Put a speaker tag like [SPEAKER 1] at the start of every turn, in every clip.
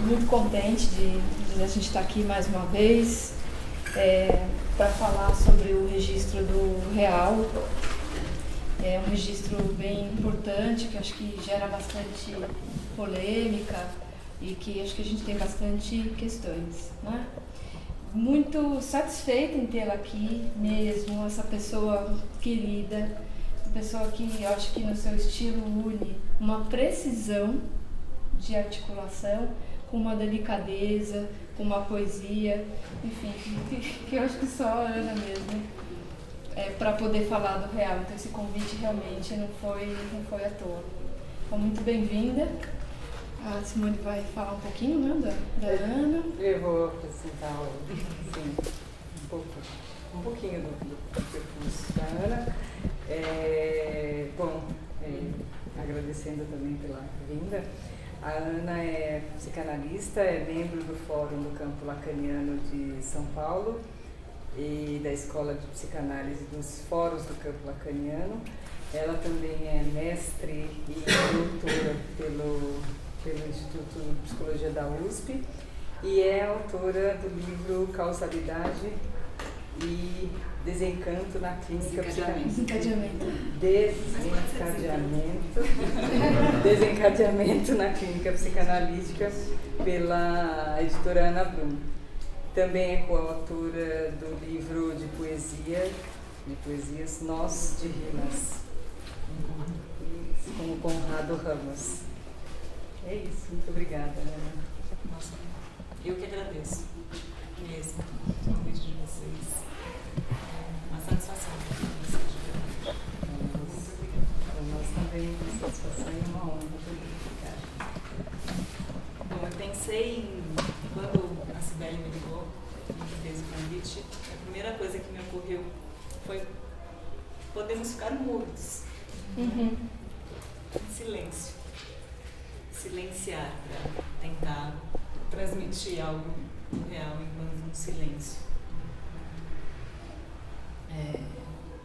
[SPEAKER 1] muito contente de a gente estar aqui mais uma vez para falar sobre o registro do real. É um registro bem importante, que acho que gera bastante polêmica e que acho que a gente tem bastante questões, né? Muito satisfeita em tê-la aqui mesmo, essa pessoa querida, uma pessoa que eu acho que no seu estilo une uma precisão de articulação com uma delicadeza, com uma poesia, enfim, que eu acho que só a Ana mesmo para poder falar do real. Então esse convite realmente não foi à toa. Então, muito bem-vinda. A Simone vai falar um pouquinho, né, da Ana.
[SPEAKER 2] Eu vou apresentar um pouquinho do percurso da Ana. Agradecendo também pela vinda. A Ana é psicanalista, é membro do Fórum do Campo Lacaniano de São Paulo e da Escola de Psicanálise dos Fóruns do Campo Lacaniano. Ela também é mestre e doutora pelo Instituto de Psicologia da USP e é autora do livro Causalidade e Desencanto na Clínica Psicanalítica. Desencadeamento na Clínica Psicanalítica, pela editora Ana Brum. Também é coautora do livro de poesias Nós de Rimas, com o Conrado Ramos. É isso, muito obrigada, Ana.
[SPEAKER 3] Nossa, eu que agradeço mesmo o convite de vocês. É uma satisfação de verdade. Muito obrigada.
[SPEAKER 2] Nós também, uma satisfação e uma honra também.
[SPEAKER 3] Bom, eu pensei quando a Cibele me ligou e me fez o convite, a primeira coisa que me ocorreu foi: podemos ficar mudos, em silêncio. Silenciar para tentar transmitir algo real enquanto um silêncio.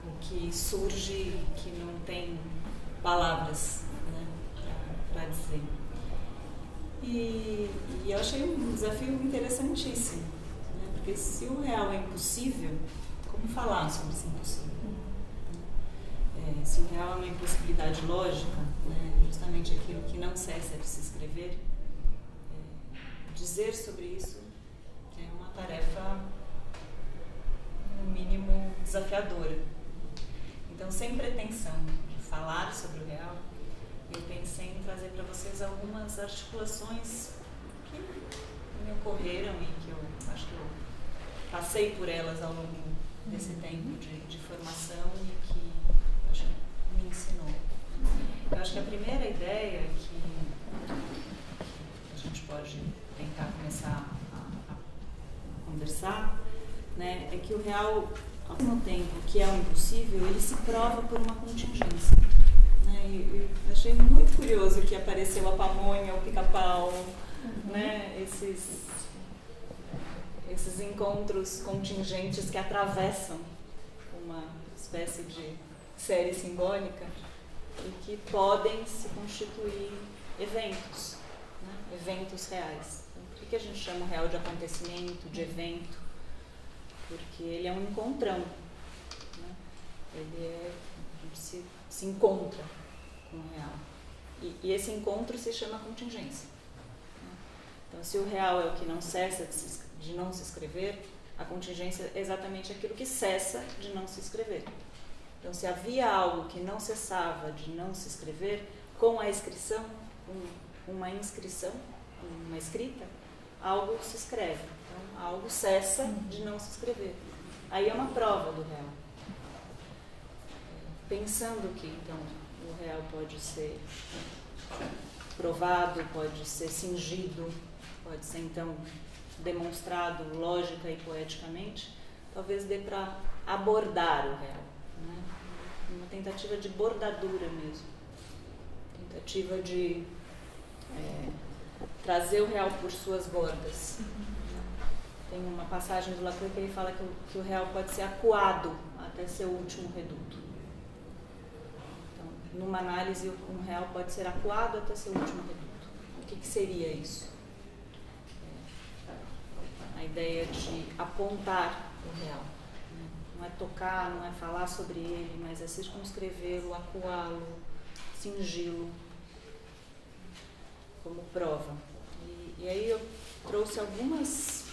[SPEAKER 3] O que surge que não tem palavras, né, para dizer. E eu achei um desafio interessantíssimo, né, porque se o real é impossível, como falar sobre esse impossível? Se o real é uma impossibilidade lógica, né, justamente aquilo que não cessa de se escrever, dizer sobre isso é uma tarefa, no mínimo, desafiadora. Então, sem pretensão de falar sobre o real, eu pensei em trazer para vocês algumas articulações que me ocorreram e que eu acho que eu passei por elas ao longo desse tempo de formação e que me ensinou. Eu acho que a primeira ideia que a gente pode tentar começar a conversar, né, é que o real, ao mesmo tempo que é o impossível, ele se prova por uma contingência. Né? E eu achei muito curioso que apareceu a pamonha, o pica-pau, né, esses encontros contingentes que atravessam uma espécie de série simbólica e que podem se constituir eventos, né? Eventos reais. Então, por que a gente chama o real de acontecimento, de evento? Porque ele é um encontrão, né? A gente se encontra com o real. E esse encontro se chama contingência. Né? Então, se o real é o que não cessa de não se escrever, a contingência é exatamente aquilo que cessa de não se escrever. Então, se havia algo que não cessava de não se escrever, com a inscrição, uma escrita, algo se escreve. Então, algo cessa de não se escrever. Aí é uma prova do real. Pensando que, então, o real pode ser provado, pode ser cingido, pode ser, então, demonstrado lógica e poeticamente, talvez dê para abordar o real. Né? Uma tentativa de bordadura mesmo, tentativa de trazer o real por suas bordas. Tem uma passagem do Lacroix que ele fala que o real pode ser acuado até seu último reduto. Então, numa análise, um real pode ser acuado até seu último reduto. O que seria isso? a ideia de apontar o real. Não é tocar, não é falar sobre ele, mas é circunscrevê-lo, acuá-lo, cingi-lo como prova. E aí eu trouxe algumas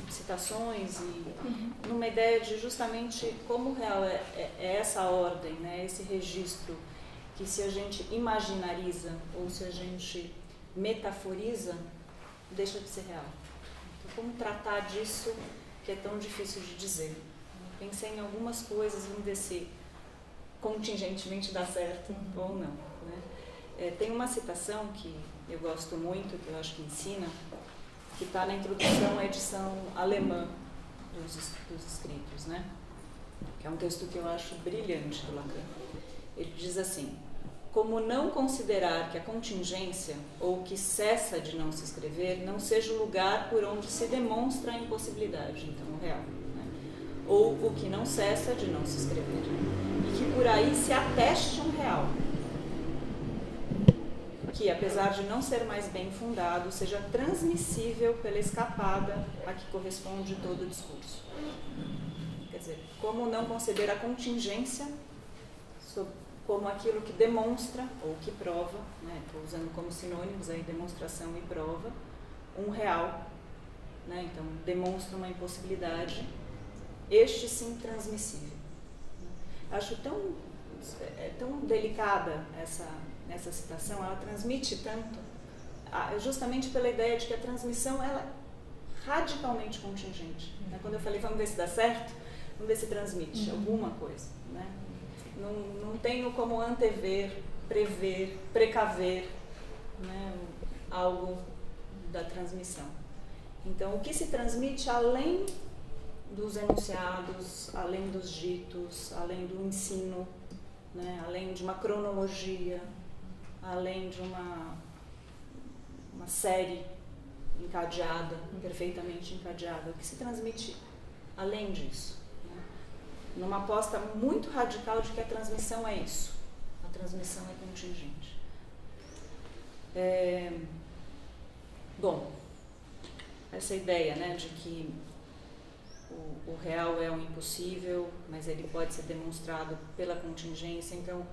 [SPEAKER 3] citações e numa ideia de justamente como o real é essa ordem, né? Esse registro que se a gente imaginariza ou se a gente metaforiza, deixa de ser real. Então, como tratar disso que é tão difícil de dizer? Pensei em algumas coisas, vamos ver se contingentemente dá certo ou não. Né? Tem uma citação que eu gosto muito, que eu acho que ensina, que está na introdução à edição alemã dos escritos, né? Que é um texto que eu acho brilhante do Lacan. Ele diz assim: como não considerar que a contingência, ou que cessa de não se escrever, não seja o lugar por onde se demonstra a impossibilidade, então o real, né? Ou o que não cessa de não se escrever, e que por aí se ateste um real, que, apesar de não ser mais bem fundado, seja transmissível pela escapada a que corresponde todo o discurso. Quer dizer, como não conceber a contingência como aquilo que demonstra, ou que prova, né, estou usando como sinônimos aí demonstração e prova, um real, né, então demonstra uma impossibilidade, este sim transmissível. Acho tão delicada essa citação, ela transmite tanto, justamente pela ideia de que a transmissão ela é radicalmente contingente. Né? Quando eu falei, vamos ver se dá certo, vamos ver se transmite alguma coisa. Né? Não tenho como antever, prever, precaver, né, algo da transmissão. Então, o que se transmite além dos enunciados, além dos ditos, além do ensino, né, além de uma cronologia, além de uma série encadeada, perfeitamente encadeada, o que se transmite além disso? Né? Numa aposta muito radical de que a transmissão é isso, a transmissão é contingente. Bom, essa ideia, né, de que o real é um impossível, mas ele pode ser demonstrado pela contingência. Então,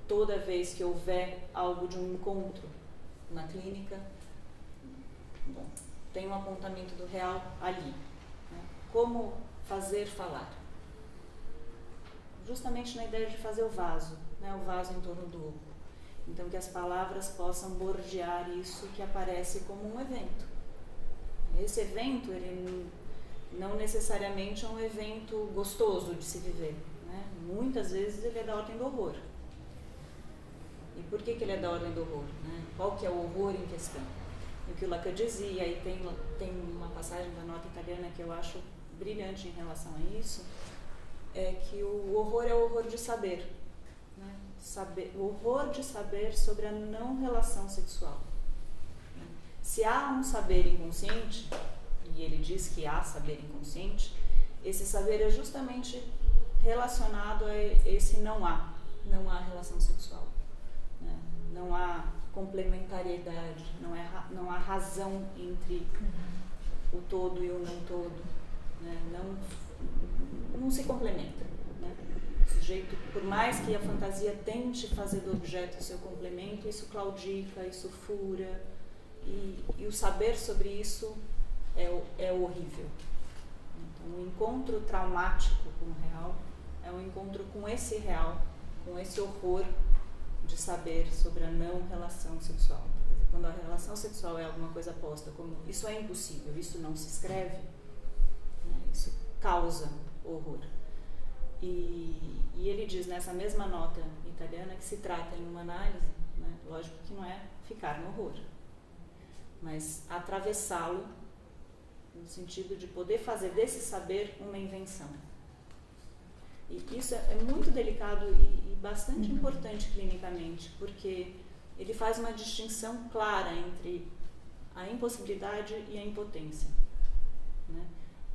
[SPEAKER 3] toda vez que houver algo de um encontro na clínica, bom, tem um apontamento do real ali. Né? Como fazer falar? Justamente na ideia de fazer o vaso, né? O vaso em torno do oco. Então, que as palavras possam bordear isso que aparece como um evento. Esse evento, ele não necessariamente é um evento gostoso de se viver. Né? Muitas vezes ele é da ordem do horror. E por que ele é da ordem do horror? Né? Qual que é o horror em questão? O que o Lacan dizia, e tem uma passagem da nota italiana que eu acho brilhante em relação a isso, é que o horror é o horror de saber. Né? O horror de saber sobre a não relação sexual. Se há um saber inconsciente, e ele diz que há saber inconsciente, esse saber é justamente relacionado a esse não há relação sexual. Né? Não há complementariedade, não há razão entre o todo e o não todo. Né? Não se complementa. Né? O sujeito, por mais que a fantasia tente fazer do objeto o seu complemento, isso claudica, isso fura, e o saber sobre isso é horrível. Então, um encontro traumático com o real é um encontro com esse real, com esse horror de saber sobre a não relação sexual. Quer dizer, quando a relação sexual é alguma coisa posta como isso é impossível, isso não se escreve, né, isso causa horror. E ele diz nessa mesma nota italiana que se trata em uma análise, né, lógico que não é ficar no horror, mas atravessá-lo no sentido de poder fazer desse saber uma invenção. E isso é muito delicado e bastante importante clinicamente, porque ele faz uma distinção clara entre a impossibilidade e a impotência. Né?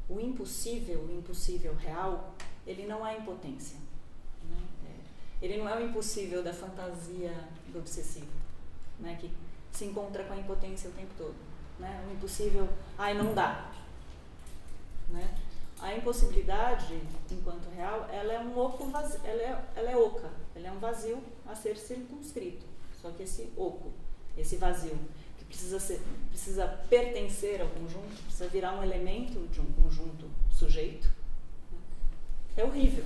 [SPEAKER 3] O impossível real, ele não é impotência. Né? Ele não é o impossível da fantasia do obsessivo, né? Que se encontra com a impotência o tempo todo. Né? O impossível, não dá. né? A impossibilidade, enquanto real, ela é um oco vazio, ela é oca, ela é um vazio a ser circunscrito. Só que esse oco, esse vazio, que precisa pertencer ao conjunto, precisa virar um elemento de um conjunto sujeito, né? É horrível,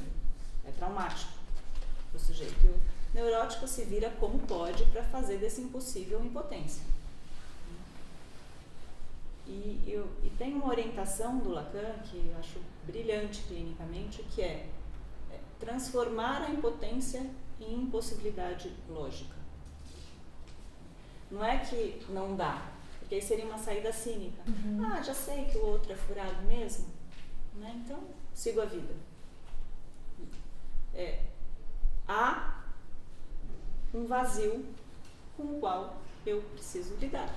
[SPEAKER 3] é traumático para o sujeito. E o neurótico se vira como pode para fazer desse impossível impotência. E tem uma orientação do Lacan que eu acho brilhante clinicamente, que é transformar a impotência em impossibilidade lógica. Não é que não dá, porque aí seria uma saída cínica. Ah, já sei que o outro é furado mesmo, né? Então sigo a vida. Há um vazio com o qual eu preciso lidar.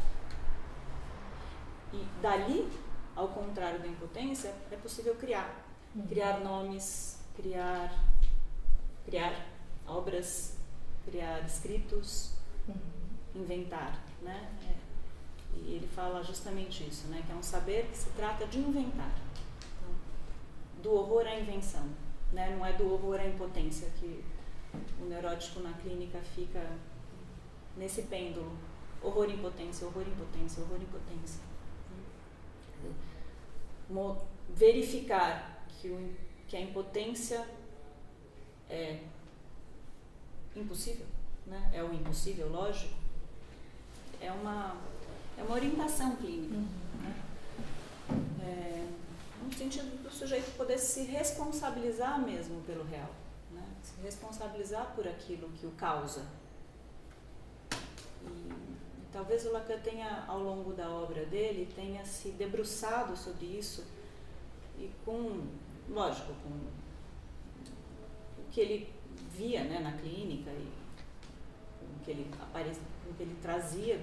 [SPEAKER 3] E dali, ao contrário da impotência, é possível criar. Criar nomes, criar obras, criar escritos, inventar, né? E ele fala justamente isso, né? Que é um saber que se trata de inventar. Então, do horror à invenção, né? Não é do horror à impotência, que o neurótico na clínica fica nesse pêndulo. Horror, impotência, horror, impotência, horror, impotência. Verificar que a impotência é impossível, né? É o impossível lógico, é uma orientação clínica, né? No sentido do sujeito poder se responsabilizar mesmo pelo real, né? Se responsabilizar por aquilo que o causa. E talvez o Lacan tenha, ao longo da obra dele, tenha se debruçado sobre isso e com o que ele via, né, na clínica e com o que ele trazia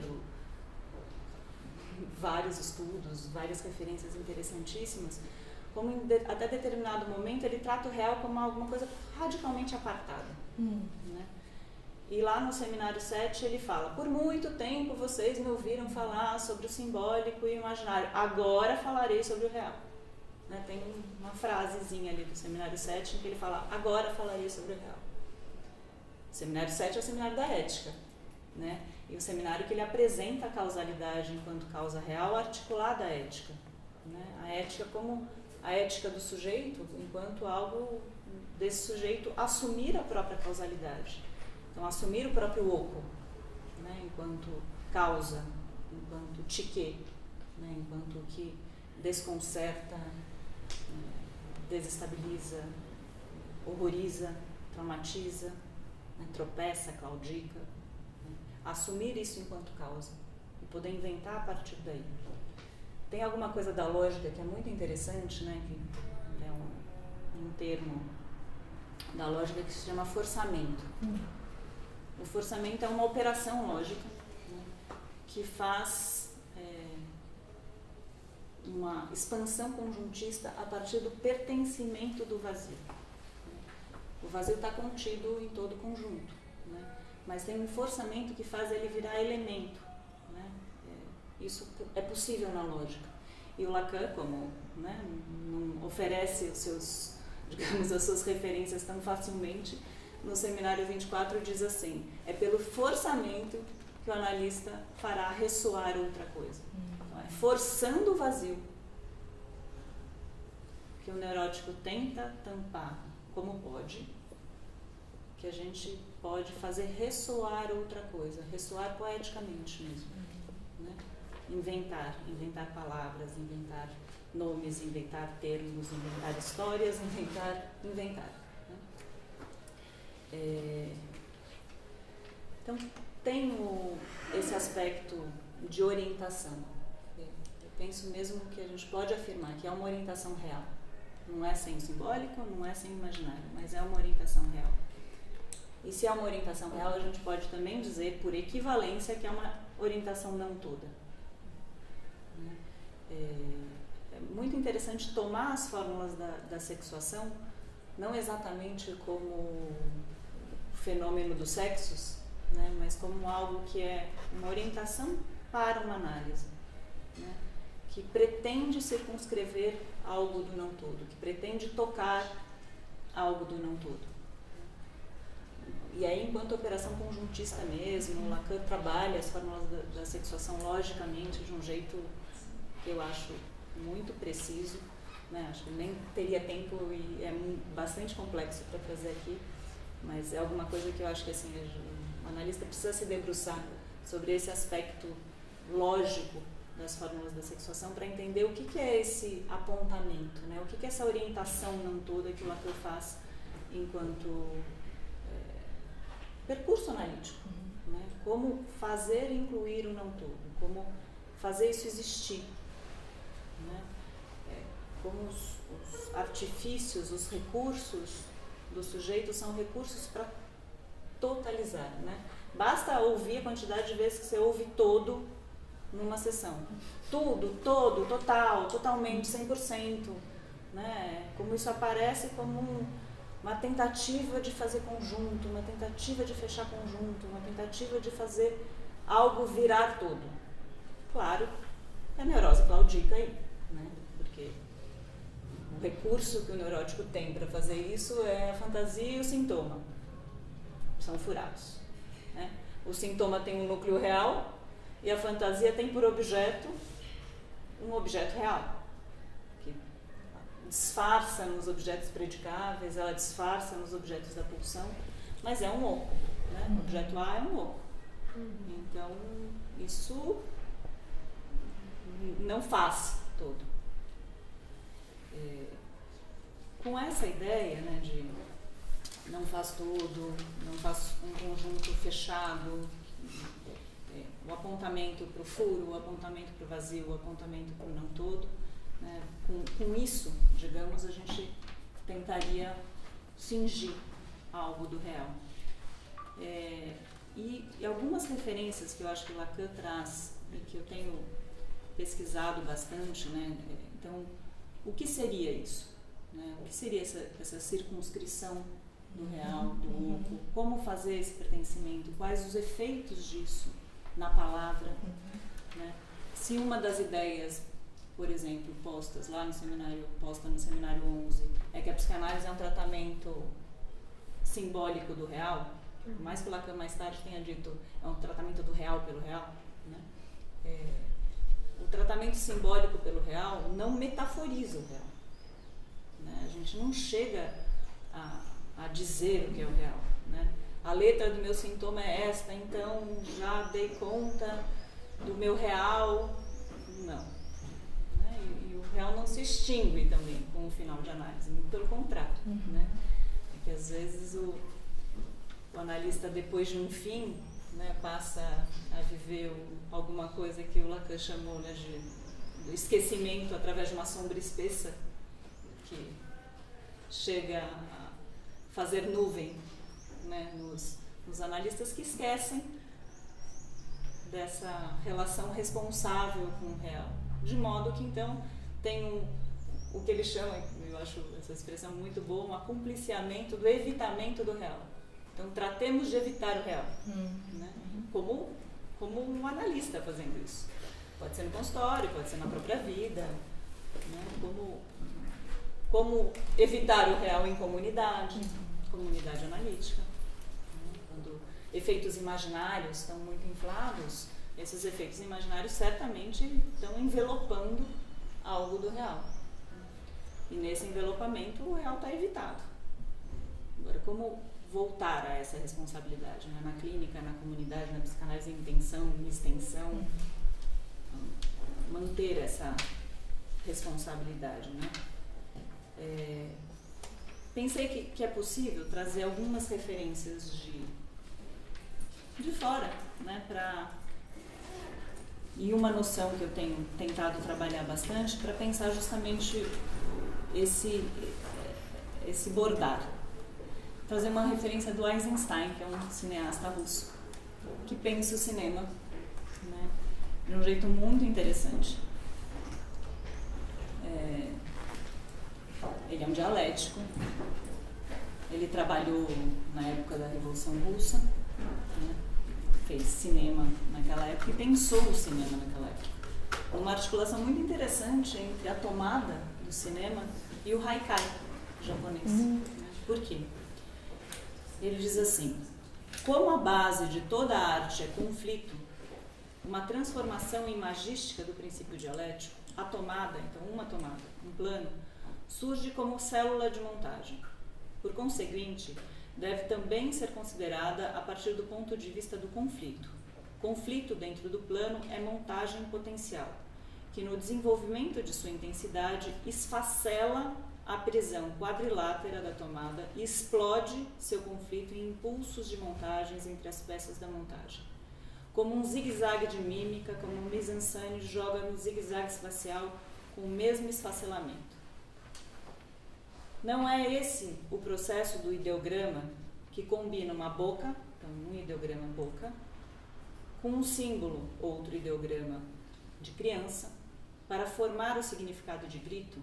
[SPEAKER 3] vários estudos, várias referências interessantíssimas, como até determinado momento ele trata o real como alguma coisa radicalmente apartada, né? E lá no Seminário 7 ele fala: por muito tempo vocês me ouviram falar sobre o simbólico e o imaginário, agora falarei sobre o real. Né? Tem uma frasezinha ali do Seminário 7 em que ele fala: agora falarei sobre o real. O Seminário 7 é o seminário da ética, né? E o seminário que ele apresenta a causalidade enquanto causa real articulada à ética, né? A ética como a ética do sujeito, enquanto algo desse sujeito assumir a própria causalidade. Então, assumir o próprio oco, né, enquanto causa, enquanto psique, né, enquanto que desconcerta, desestabiliza, horroriza, traumatiza, né, tropeça, claudica. Né, assumir isso enquanto causa e poder inventar a partir daí. Tem alguma coisa da lógica que é muito interessante, né, que é um termo da lógica que se chama forçamento. O forçamento é uma operação lógica, né, que faz uma expansão conjuntista a partir do pertencimento do vazio. O vazio está contido em todo o conjunto, né, mas tem um forçamento que faz ele virar elemento. Né, isso é possível na lógica. E o Lacan, como, né, não oferece as suas referências tão facilmente, no Seminário 24 diz assim: é pelo forçamento que o analista fará ressoar outra coisa. Então, é forçando o vazio que o neurótico tenta tampar como pode, que a gente pode fazer ressoar outra coisa, ressoar poeticamente mesmo, né? Inventar palavras, inventar nomes, inventar termos, inventar histórias, inventar. Então tem esse aspecto de orientação. Eu penso mesmo que a gente pode afirmar que é uma orientação real. Não é sem o simbólico, não é sem o imaginário, mas é uma orientação real. E se é uma orientação real, a gente pode também dizer, por equivalência, que é uma orientação não toda. É muito interessante tomar as fórmulas da sexuação, não exatamente como fenômeno dos sexos, né, mas como algo que é uma orientação para uma análise, né? que pretende circunscrever algo do não todo, que pretende tocar algo do não todo. E aí, enquanto operação conjuntista mesmo, Lacan trabalha as fórmulas da sexuação logicamente de um jeito que eu acho muito preciso, né? Acho que nem teria tempo e é bastante complexo para trazer aqui, mas é alguma coisa que eu acho que assim, o analista precisa se debruçar sobre esse aspecto lógico das fórmulas da sexuação para entender o que é esse apontamento, né? O que é essa orientação não toda que o Lacan faz enquanto percurso analítico, né? Como fazer incluir o não todo, como fazer isso existir, né? Como os artifícios, os recursos do sujeito são recursos para totalizar, né? Basta ouvir a quantidade de vezes que você ouve todo numa sessão. Tudo, todo, total, totalmente, 100%. Né? Como isso aparece como uma tentativa de fazer conjunto, uma tentativa de fechar conjunto, uma tentativa de fazer algo virar todo. Claro, é a neurose claudica aí, né? Porque o recurso que o neurótico tem para fazer isso é a fantasia e o sintoma. São furados. Né? O sintoma tem um núcleo real e a fantasia tem por objeto um objeto real, que disfarça nos objetos predicáveis, ela disfarça nos objetos da pulsão, mas é um oco. Né? O objeto A é um oco. Então, isso não faz todo. Com essa ideia, né, de não faz todo, não faz um conjunto fechado, o apontamento para o furo, o apontamento para o vazio, o apontamento para o não todo, né? Com isso, digamos, a gente tentaria cingir algo do real. E algumas referências que eu acho que o Lacan traz e que eu tenho pesquisado bastante, né? Então, o que seria isso? Né? O que seria essa circunscrição do real, do oco? Como fazer esse pertencimento? Quais os efeitos disso na palavra? Né? Se uma das ideias, por exemplo, posta no seminário 11, é que a psicanálise é um tratamento simbólico do real, por mais que o Lacan mais tarde tenha dito é um tratamento do real pelo real, né? O tratamento simbólico pelo real não metaforiza o real. Né? A gente não chega a dizer o que é o real. Né? A letra do meu sintoma é esta, então já dei conta do meu real. Não. Né? E o real não se extingue também com o final de análise, muito pelo contrário. Né? É que às vezes o analista, depois de um fim, né, passa a viver alguma coisa que o Lacan chamou, né, do esquecimento através de uma sombra espessa que chega a fazer nuvem, né, nos analistas que esquecem dessa relação responsável com o real. De modo que, então, tem o que ele chama, eu acho essa expressão muito boa, um acumpliciamento do evitamento do real. Então, tratemos de evitar o real, né? Como um analista fazendo isso. Pode ser no consultório, pode ser na própria vida. Né? Como evitar o real em comunidade analítica. Né? Quando efeitos imaginários estão muito inflados, esses efeitos imaginários certamente estão envelopando algo do real. E nesse envelopamento o real está evitado. Agora, como voltar a essa responsabilidade, né? Na clínica, na comunidade, na psicanálise, em intenção, em extensão, manter essa responsabilidade, né? Pensei que é possível trazer algumas referências de fora, né? E uma noção que eu tenho tentado trabalhar bastante para pensar justamente esse bordar. Trazer uma referência do Eisenstein, que é um cineasta russo, que pensa o cinema, né, de um jeito muito interessante. Ele é um dialético, ele trabalhou na época da Revolução Russa, né, fez cinema naquela época e pensou o cinema naquela época. uma articulação muito interessante entre a tomada do cinema e o haikai japonês. Né? Por quê? Ele diz assim: como a base de toda a arte é conflito, uma transformação imagística do princípio dialético, a tomada, então uma tomada, um plano, surge como célula de montagem. Por conseguinte, deve também ser considerada a partir do ponto de vista do conflito. Conflito dentro do plano é montagem potencial, que no desenvolvimento de sua intensidade esfacela a prisão quadrilátera da tomada e explode seu conflito em impulsos de montagens entre as peças da montagem. Como um zigue-zague de mímica, como um mise-en-scène joga no zigue-zague espacial com o mesmo esfacelamento. Não é esse o processo do ideograma que combina uma boca, então um ideograma boca, com um símbolo, outro ideograma de criança, para formar o significado de grito.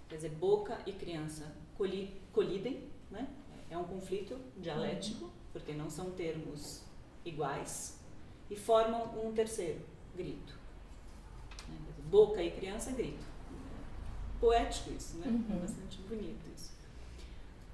[SPEAKER 3] Quer dizer, boca e criança colidem, né? É um conflito dialético, porque não são termos iguais, e formam um terceiro, grito. Boca e criança, grito. Poético isso, né? Bastante bonito isso.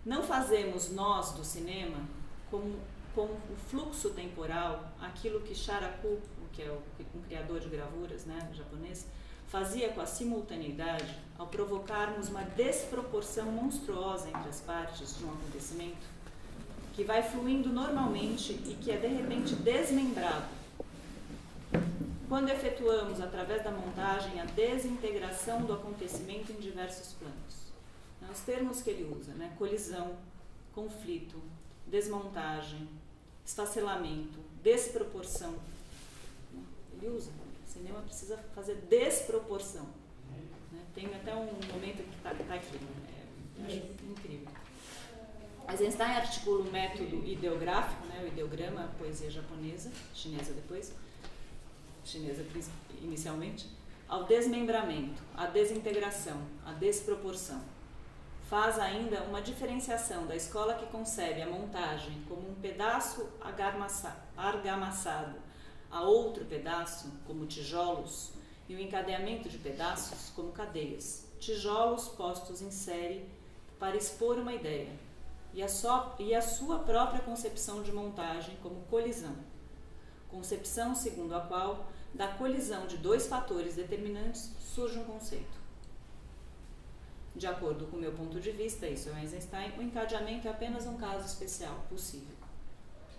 [SPEAKER 3] Não fazemos nós do cinema como o fluxo temporal, aquilo que Sharaku, que é um criador de gravuras, né, japonês, fazia com a simultaneidade ao provocarmos uma desproporção monstruosa entre as partes de um acontecimento que vai fluindo normalmente e que é de repente desmembrado quando efetuamos através da montagem a desintegração do acontecimento em diversos planos. Os termos que ele usa, né? Colisão, conflito, desmontagem, esfacelamento, desproporção. Ele usa. O cinema precisa fazer desproporção. Né? Tem até um momento que está aqui. Acho incrível. Eisenstein articula o método ideográfico, né? O ideograma, a poesia japonesa, chinesa depois, chinesa inicialmente, ao desmembramento, à desintegração, à desproporção. Faz ainda uma diferenciação da escola que concebe a montagem como um pedaço argamassado a outro pedaço, como tijolos, e o encadeamento de pedaços como cadeias, tijolos postos em série para expor uma ideia, e a sua própria concepção de montagem como colisão, concepção segundo a qual, da colisão de dois fatores determinantes, surge um conceito. De acordo com o meu ponto de vista, isso é Eisenstein, o encadeamento é apenas um caso especial, possível.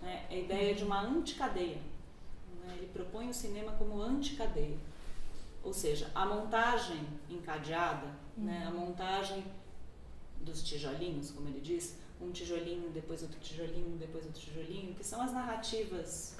[SPEAKER 3] É a ideia de uma anticadeia. Ele propõe o cinema como anticadeia. Ou seja, a montagem encadeada, a montagem dos tijolinhos, como ele diz, um tijolinho, depois outro tijolinho, depois outro tijolinho, que são as narrativas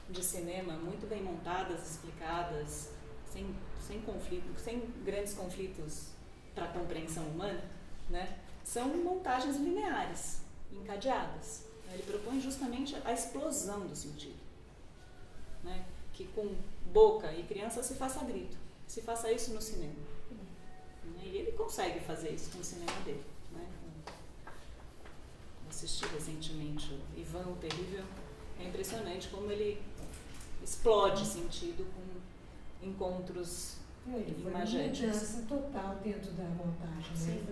[SPEAKER 3] de cinema muito bem montadas, explicadas, sem conflito, sem grandes conflitos para a compreensão humana, né? São montagens lineares, encadeadas. Ele propõe justamente a explosão do sentido, né? Que com boca e criança se faça grito, se faça isso no cinema. E ele consegue fazer isso com o cinema dele. Né? Assisti recentemente o Ivan o Terrível, é impressionante como ele explode sentido com encontros imagéticos.
[SPEAKER 4] Foi uma mudança total dentro da montagem.
[SPEAKER 3] Sim.
[SPEAKER 4] Né?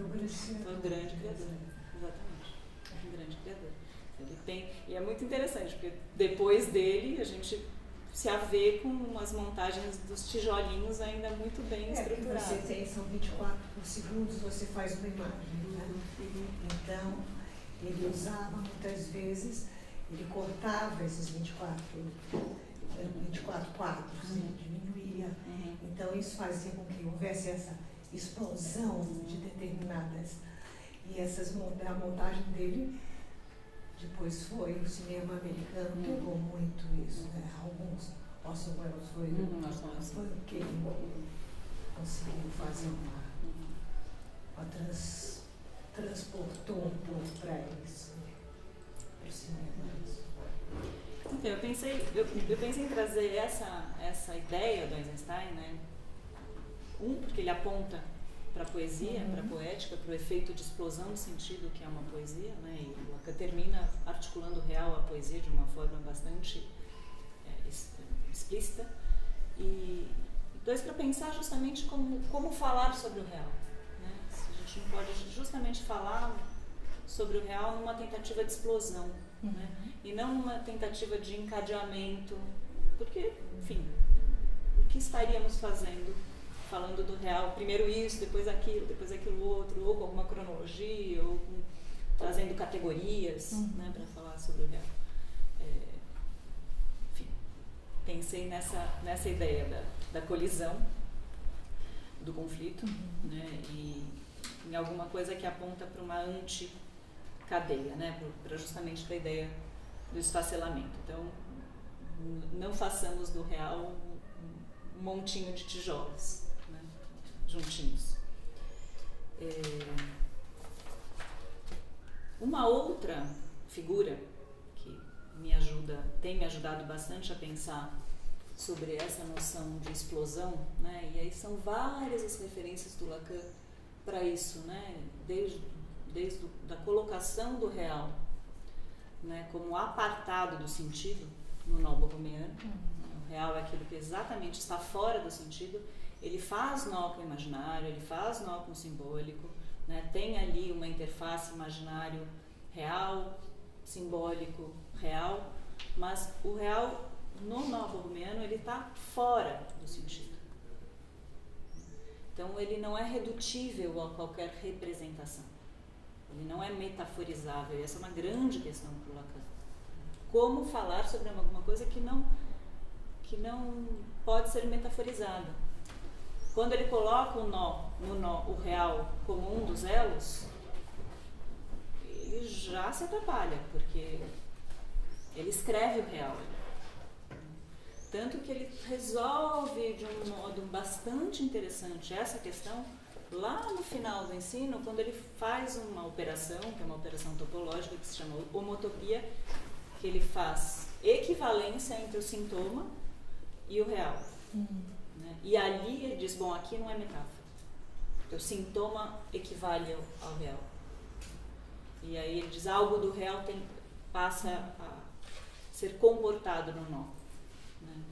[SPEAKER 3] Foi um grande criador, exatamente. Um grande criador. Ele tem, e é muito interessante, porque depois dele a gente se avê com as montagens dos tijolinhos ainda muito bem estruturadas.
[SPEAKER 4] Você tem, são 24 por segundos, você faz uma imagem. Né? Então, ele usava muitas vezes, ele cortava esses 24 quadros, ele diminuía. Então, isso fazia com que houvesse essa explosão de determinadas. E a montagem dele, depois foi, o cinema americano pegou muito isso, né? Alguns, Orson Welles foi o que conseguiu fazer transportou um pouco para isso, para o cinema.
[SPEAKER 3] Então, eu pensei em trazer essa ideia do Eisenstein, né? Porque ele aponta para a poesia, para a poética, para o efeito de explosão do sentido que é uma poesia, né? E o Lacan termina articulando o real à poesia de uma forma bastante explícita. E 2, para pensar justamente como falar sobre o real. Né? Se a gente não pode justamente falar sobre o real numa tentativa de explosão, né? E não numa tentativa de encadeamento, porque, enfim, o que estaríamos fazendo falando do real, primeiro isso, depois aquilo outro, ou com alguma cronologia, ou trazendo categorias, né, para falar sobre o real. Enfim, pensei nessa ideia da colisão, do conflito, né, e em alguma coisa que aponta para uma anticadeia, né, para justamente a ideia do esfacelamento. Então, não façamos do real um montinho de tijolos, né, juntinhos. Uma outra figura que tem me ajudado bastante a pensar sobre essa noção de explosão, né, e aí são várias as referências do Lacan para isso, né, desde da colocação do real, né, como apartado do sentido no nó borromeano. O real é aquilo que exatamente está fora do sentido, ele faz nó com o imaginário, ele faz nó com o simbólico, né, tem ali uma interface imaginário real, simbólico real, mas o real no nó borromeano ele está fora do sentido. Então ele não é redutível a qualquer representação, ele não é metaforizável, e essa é uma grande questão para o Lacan. Como falar sobre alguma coisa que não pode ser metaforizada? Quando ele coloca o real como um dos elos, ele já se atrapalha, porque ele escreve o real. Tanto que ele resolve de um modo bastante interessante essa questão lá no final do ensino, quando ele faz uma operação, que é uma operação topológica que se chama homotopia, que ele faz equivalência entre o sintoma e o real. Né? E ali ele diz, bom, aqui não é metáfora, o sintoma equivale ao real. E aí ele diz, algo do real passa a ser comportado no nó. Né?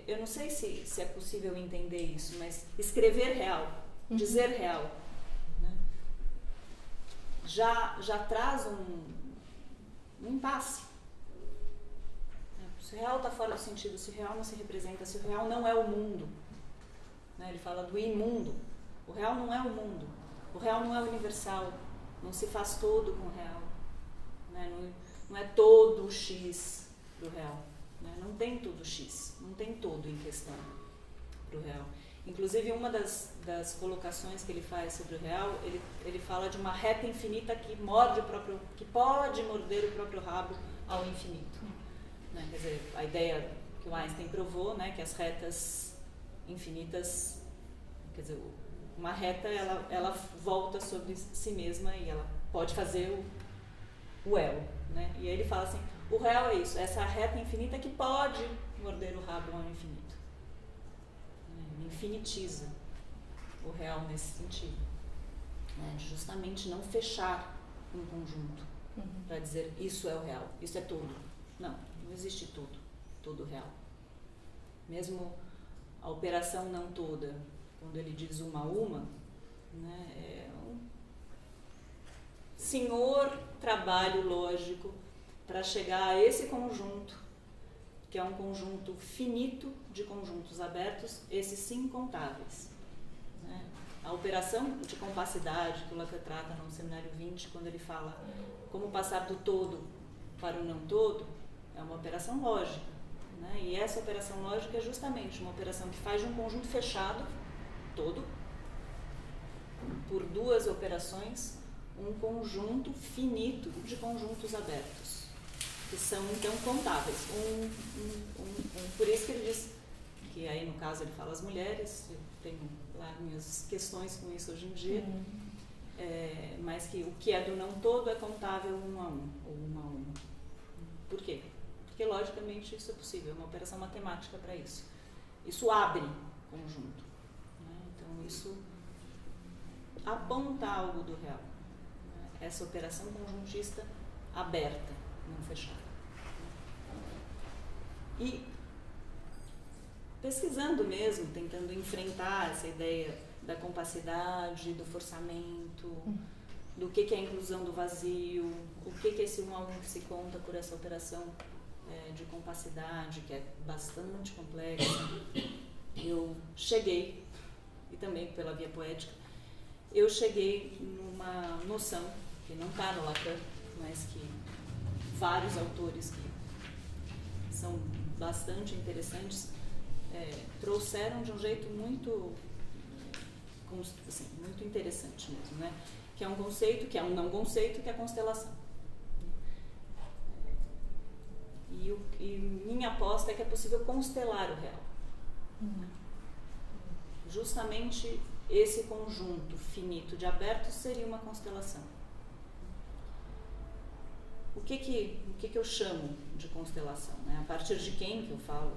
[SPEAKER 3] Eu não sei se é possível entender isso, mas escrever real, dizer real, né? já traz um impasse. Se o real está fora do sentido, se o real não se representa, se o real não é o mundo, né? Ele fala do imundo. O real não é o mundo, o real não é universal, não se faz todo com o real, né? Não é todo o X do real, né? Não tem todo o X, não tem todo em questão para o real. Inclusive, uma das colocações que ele faz sobre o real, ele fala de uma reta infinita que pode morder o próprio rabo ao infinito. Né? Quer dizer, a ideia que o Einstein provou, né, que as retas infinitas, quer dizer, uma reta ela volta sobre si mesma e ela pode fazer o elo. Né? E aí ele fala assim, o real é isso, essa reta infinita que pode morder o rabo ao infinito. Infinitiza o real nesse sentido, né? De justamente não fechar um conjunto para dizer isso é o real, isso é tudo. Não existe tudo real. Mesmo a operação não toda, quando ele diz uma a uma, né, é um senhor trabalho lógico para chegar a esse conjunto, que é um conjunto finito de conjuntos abertos, esses sim contáveis. Né? A operação de compacidade que o Lacan trata no Seminário 20, quando ele fala como passar do todo para o não todo, é uma operação lógica. Né? E essa operação lógica é justamente uma operação que faz de um conjunto fechado, todo, por duas operações, um conjunto finito de conjuntos abertos, que são então contáveis. Por isso que ele diz, que aí no caso ele fala as mulheres, eu tenho lá minhas questões com isso hoje em dia, mas que o que é do não todo é contável um a um, ou uma a uma. Por quê? Porque logicamente isso é possível, é uma operação matemática para isso. Isso abre conjunto. Né? Então isso aponta algo do real. Né? Essa operação conjuntista aberta, não fechada. E pesquisando mesmo, tentando enfrentar essa ideia da compacidade, do forçamento, do que é a inclusão do vazio, o que é esse 1 a 1 que se conta por essa operação de compacidade, que é bastante complexa. Eu cheguei, e também pela via poética, eu cheguei numa noção, que não está no Lacan, mas que vários autores que são bastante interessantes trouxeram de um jeito muito, assim, muito interessante mesmo, né? Que é um conceito, que é um não conceito, que é a constelação. E minha aposta é que é possível constelar o real. Justamente esse conjunto finito de abertos seria uma constelação. O que eu chamo de constelação? Né? A partir de quem que eu falo?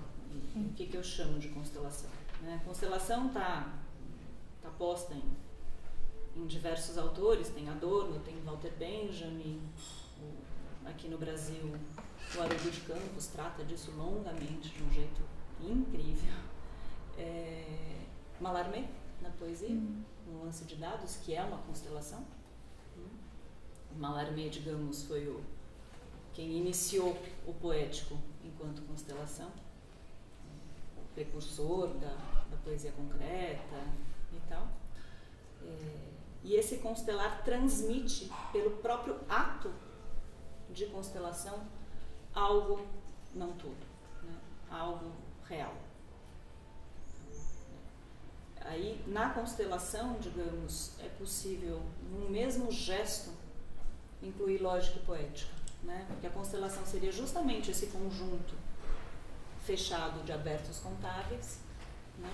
[SPEAKER 3] O que eu chamo de constelação? Né? A constelação está posta em diversos autores, tem Adorno, tem Walter Benjamin, aqui no Brasil o Haroldo de Campos trata disso longamente, de um jeito incrível. Mallarmé, na poesia, no lance de dados, que é uma constelação. Mallarmé, digamos, foi quem iniciou o poético enquanto constelação, o precursor da poesia concreta e tal. E esse constelar transmite, pelo próprio ato de constelação, algo, não tudo, né? Algo real. Aí, na constelação, digamos, é possível, num mesmo gesto, incluir lógica e poética, né? Porque a constelação seria justamente esse conjunto fechado de abertos contáveis, né?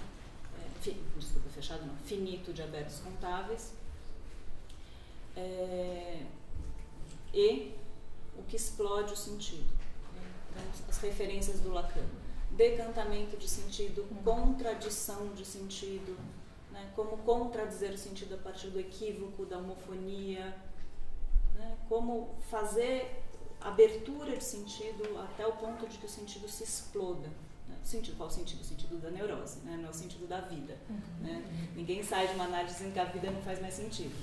[SPEAKER 3] Fechado não, finito de abertos contáveis, e o que explode o sentido. Então, as referências do Lacan. Decantamento de sentido, contradição de sentido, né? Como contradizer o sentido a partir do equívoco, da homofonia, né? Como fazer abertura de sentido até o ponto de que o sentido se exploda. Né? Qual o sentido? O sentido da neurose, né? Não é o sentido da vida. Né? Ninguém sai de uma análise em que a vida não faz mais sentido.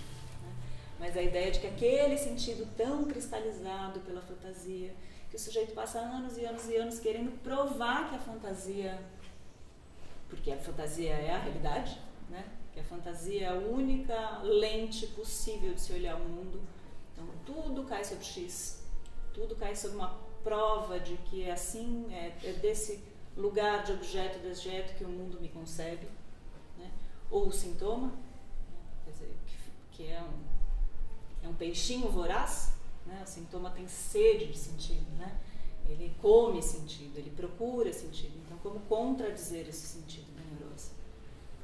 [SPEAKER 3] Né? Mas a ideia de que aquele sentido tão cristalizado pela fantasia, que o sujeito passa anos e anos e anos querendo provar que a fantasia, porque a fantasia é a realidade, né? Que a fantasia é a única lente possível de se olhar o mundo. Então tudo cai sobre X, tudo cai sobre uma prova de que é assim, é desse lugar de objeto, desse jeito que o mundo me concebe, né? Ou o sintoma, quer dizer, que é um peixinho voraz. Né? O sintoma tem sede de sentido, né? Ele come sentido, ele procura sentido. Então, como contradizer esse sentido da neurose?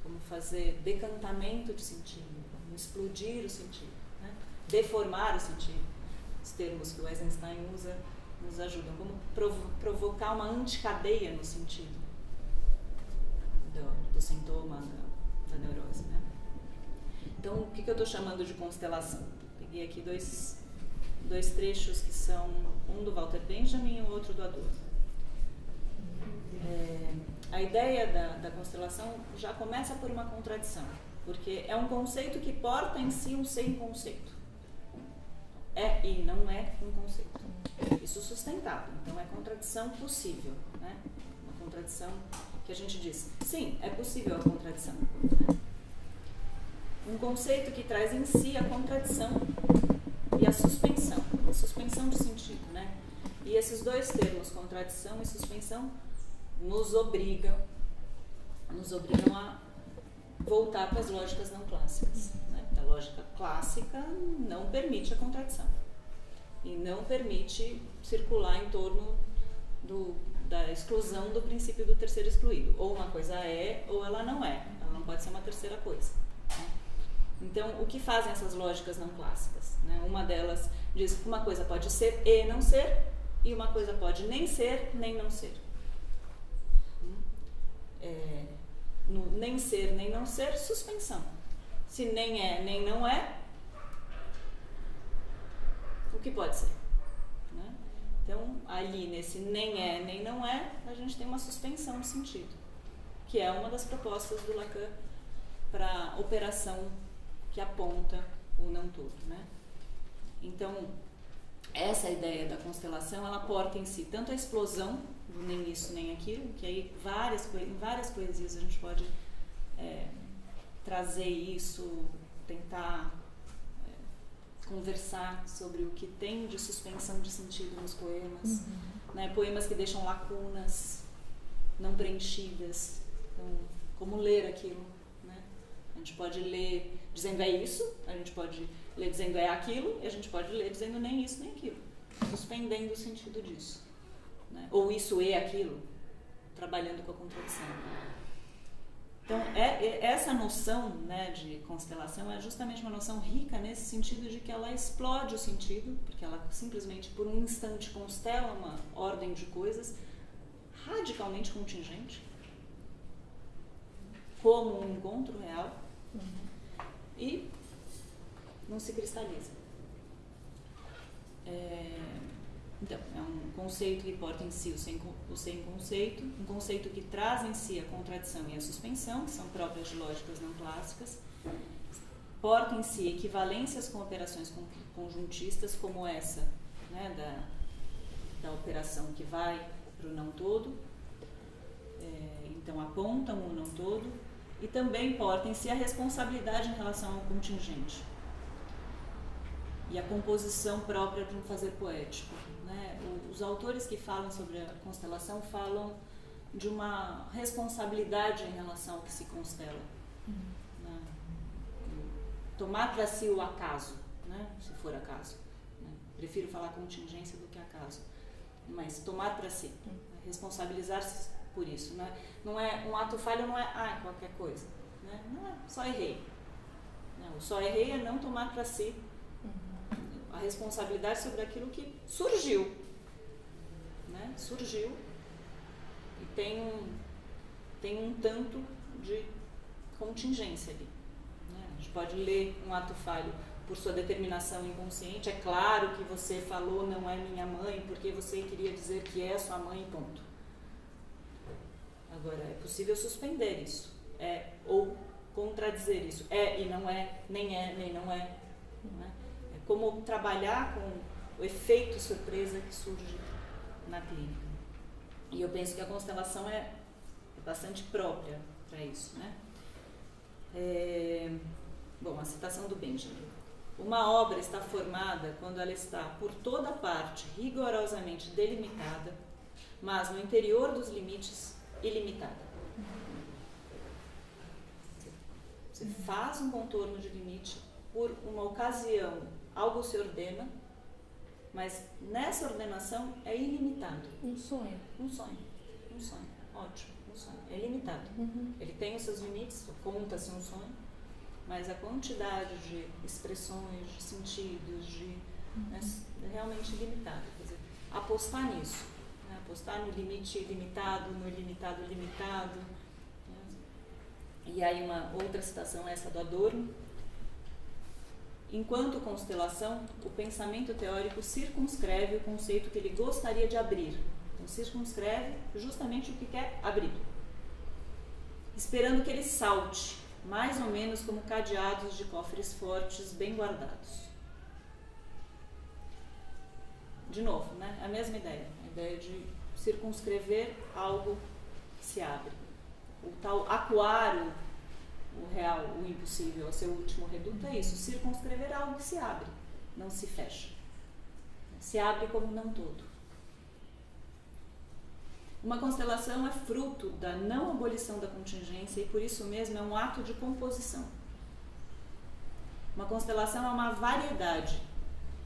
[SPEAKER 3] Como fazer decantamento de sentido, como explodir o sentido, né? Deformar o sentido. Os termos que o Eisenstein usa nos ajudam. Como provocar uma anticadeia no sentido do sintoma da neurose. Né? Então, o que eu estou chamando de constelação? Peguei aqui dois trechos que são um do Walter Benjamin e o outro do Adorno. A ideia da constelação já começa por uma contradição, porque é um conceito que porta em si um sem conceito. É e não é um conceito. Isso sustentado, então é contradição possível, né? Uma contradição que a gente diz, sim, é possível a contradição. Né? Um conceito que traz em si a contradição e a suspensão de sentido, né? E esses dois termos, contradição e suspensão, nos obrigam a voltar para as lógicas não clássicas, né? A lógica clássica não permite a contradição e não permite circular em torno da exclusão do princípio do terceiro excluído. Ou uma coisa é, ou ela não é. Ela não pode ser uma terceira coisa. Né? Então, o que fazem essas lógicas não clássicas? Né? Uma delas diz que uma coisa pode ser e não ser, e uma coisa pode nem ser, nem não ser. No nem ser, nem não ser, suspensão. Se nem é, nem não é, o que pode ser? Né? Então, ali nesse nem é, nem não é, a gente tem uma suspensão de sentido, que é uma das propostas do Lacan para a operação que aponta o não todo, né? Então, essa ideia da constelação, ela porta em si tanto a explosão do nem isso nem aquilo, que aí em várias poesias a gente pode trazer isso, tentar conversar sobre o que tem de suspensão de sentido nos poemas, né? Poemas que deixam lacunas não preenchidas. Então, como ler aquilo, né? A gente pode ler dizendo é isso, a gente pode ler dizendo é aquilo, e a gente pode ler dizendo nem isso nem aquilo, suspendendo o sentido disso, né? Ou isso é aquilo, trabalhando com a contradição. Então, essa noção, né, de constelação é justamente uma noção rica nesse sentido de que ela explode o sentido, porque ela simplesmente, por um instante, constela uma ordem de coisas radicalmente contingente, como um encontro real, e não se cristaliza. Então, é um conceito que porta em si o sem conceito, um conceito que traz em si a contradição e a suspensão, que são próprias de lógicas não clássicas, porta em si equivalências com operações conjuntistas, como essa, né, da operação que vai para o não todo, então apontam o não todo, e também porta em si a responsabilidade em relação ao contingente e a composição própria de um fazer poético, né? Os autores que falam sobre a constelação falam de uma responsabilidade em relação ao que se constela, né? Tomar para si o acaso, né? Se for acaso, né? Prefiro falar contingência do que acaso, mas tomar para si, responsabilizar-se por isso, né? Não é um ato falho, não é qualquer coisa, né? Não é só errei, né? O só errei é não tomar para si a responsabilidade sobre aquilo que surgiu, né? Surgiu e tem um tanto de contingência ali, né? A gente pode ler um ato falho por sua determinação inconsciente. É claro que você falou não é minha mãe porque você queria dizer que é sua mãe, ponto. Agora, é possível suspender isso, ou contradizer isso. É e não é, nem não é, né? Como trabalhar com o efeito surpresa que surge na clínica. E eu penso que a constelação é bastante própria para isso, né? Bom, a citação do Benjamin. Uma obra está formada quando ela está, por toda parte, rigorosamente delimitada, mas no interior dos limites, ilimitada. Você faz um contorno de limite, por uma ocasião algo se ordena, mas nessa ordenação é ilimitado.
[SPEAKER 1] Um sonho.
[SPEAKER 3] Ótimo, um sonho. É limitado. Ele tem os seus limites, conta-se um sonho, mas a quantidade de expressões, de sentidos, é realmente limitada. Quer dizer, apostar nisso, né? Apostar no limite ilimitado, no ilimitado limitado. Né? E aí uma outra citação, essa do Adorno. Enquanto constelação, o pensamento teórico circunscreve o conceito que ele gostaria de abrir. Então, circunscreve justamente o que quer abrir, esperando que ele salte, mais ou menos como cadeados de cofres fortes bem guardados. De novo, né? A mesma ideia, a ideia de circunscrever algo que se abre. O tal acuar o real, o impossível, o seu último reduto é isso, circunscrever algo que se abre, não se fecha. Se abre como não todo. Uma constelação é fruto da não abolição da contingência e por isso mesmo é um ato de composição. Uma constelação é uma variedade.